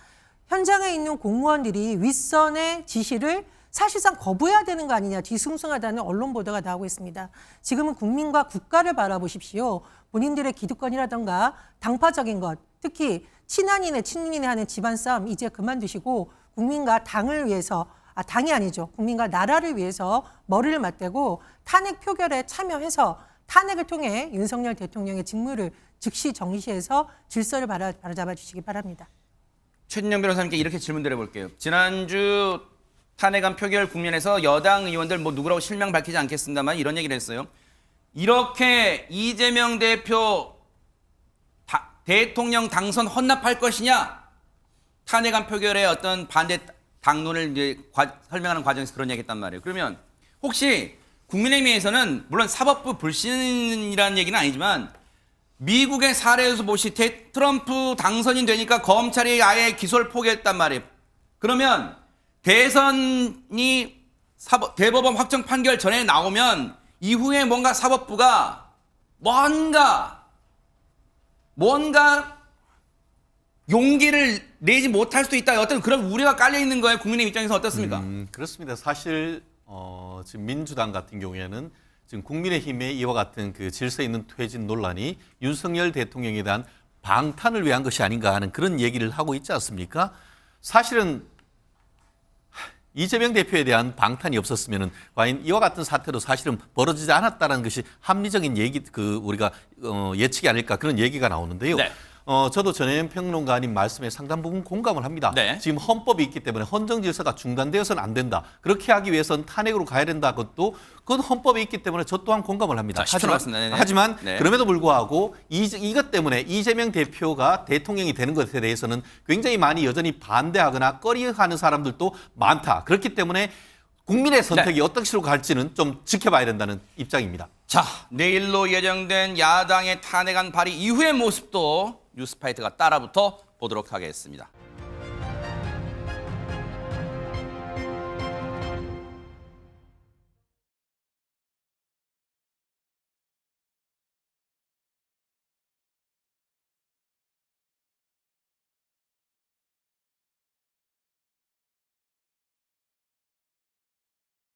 현장에 있는 공무원들이 윗선의 지시를 사실상 거부해야 되는 거 아니냐 뒤숭숭하다는 언론 보도가 나오고 있습니다. 지금은 국민과 국가를 바라보십시오. 본인들의 기득권이라든가 당파적인 것, 특히 친한이네 친윤이네 하는 집안 싸움 이제 그만두시고 국민과 당을 위해서 당이 아니죠. 국민과 나라를 위해서 머리를 맞대고 탄핵 표결에 참여해서 탄핵을 통해 윤석열 대통령의 직무를 즉시 정시해서 질서를 바로잡아 주시기 바랍니다. 최진영 변호사님께 이렇게 질문 드려볼게요. 지난주 탄핵안 표결 국면에서 여당 의원들 누구라고 실명 밝히지 않겠습니다만 이런 얘기를 했어요. 이렇게 이재명 대표 대통령 당선 헌납할 것이냐? 탄핵안 표결의 어떤 반대 당론을 이제 설명하는 과정에서 그런 얘기했단 말이에요. 그러면 혹시 국민의힘에서는 물론 사법부 불신이라는 얘기는 아니지만 미국의 사례에서 보시 트럼프 당선이 되니까 검찰이 아예 기소를 포기했단 말이에요. 그러면 대선이 대법원 확정 판결 전에 나오면 이후에 뭔가 사법부가 뭔가 용기를 내지 못할 수도 있다. 어떤 그런 우려가 깔려 있는 거예요. 국민의 입장에서 어떻습니까? 그렇습니다. 사실 지금 민주당 같은 경우에는 지금 국민의힘의 이와 같은 그 질서 있는 퇴진 논란이 윤석열 대통령에 대한 방탄을 위한 것이 아닌가 하는 그런 얘기를 하고 있지 않습니까? 사실은 이재명 대표에 대한 방탄이 없었으면은 과연 이와 같은 사태도 사실은 벌어지지 않았다는 것이 합리적인 얘기 우리가 예측이 아닐까 그런 얘기가 나오는데요. 네. 저도 전혜연 평론가님 말씀에 상당 부분 공감을 합니다. 네. 지금 지금 헌법이 있기 때문에 헌정 질서가 중단되어서는 안 된다. 그렇게 하기 위해서는 탄핵으로 가야 된다. 그건 헌법이 있기 때문에 저 또한 공감을 합니다. 하지만 네. 그럼에도 불구하고 이것 때문에 이재명 대표가 대통령이 되는 것에 대해서는 굉장히 많이 여전히 반대하거나 꺼려하는 사람들도 많다. 그렇기 때문에 국민의 선택이 어떤 식으로 갈지는 좀 지켜봐야 된다는 입장입니다. 자, 내일로 예정된 야당의 탄핵안 발의 이후의 모습도 뉴스파이터가 따라붙어 보도록 하겠습니다.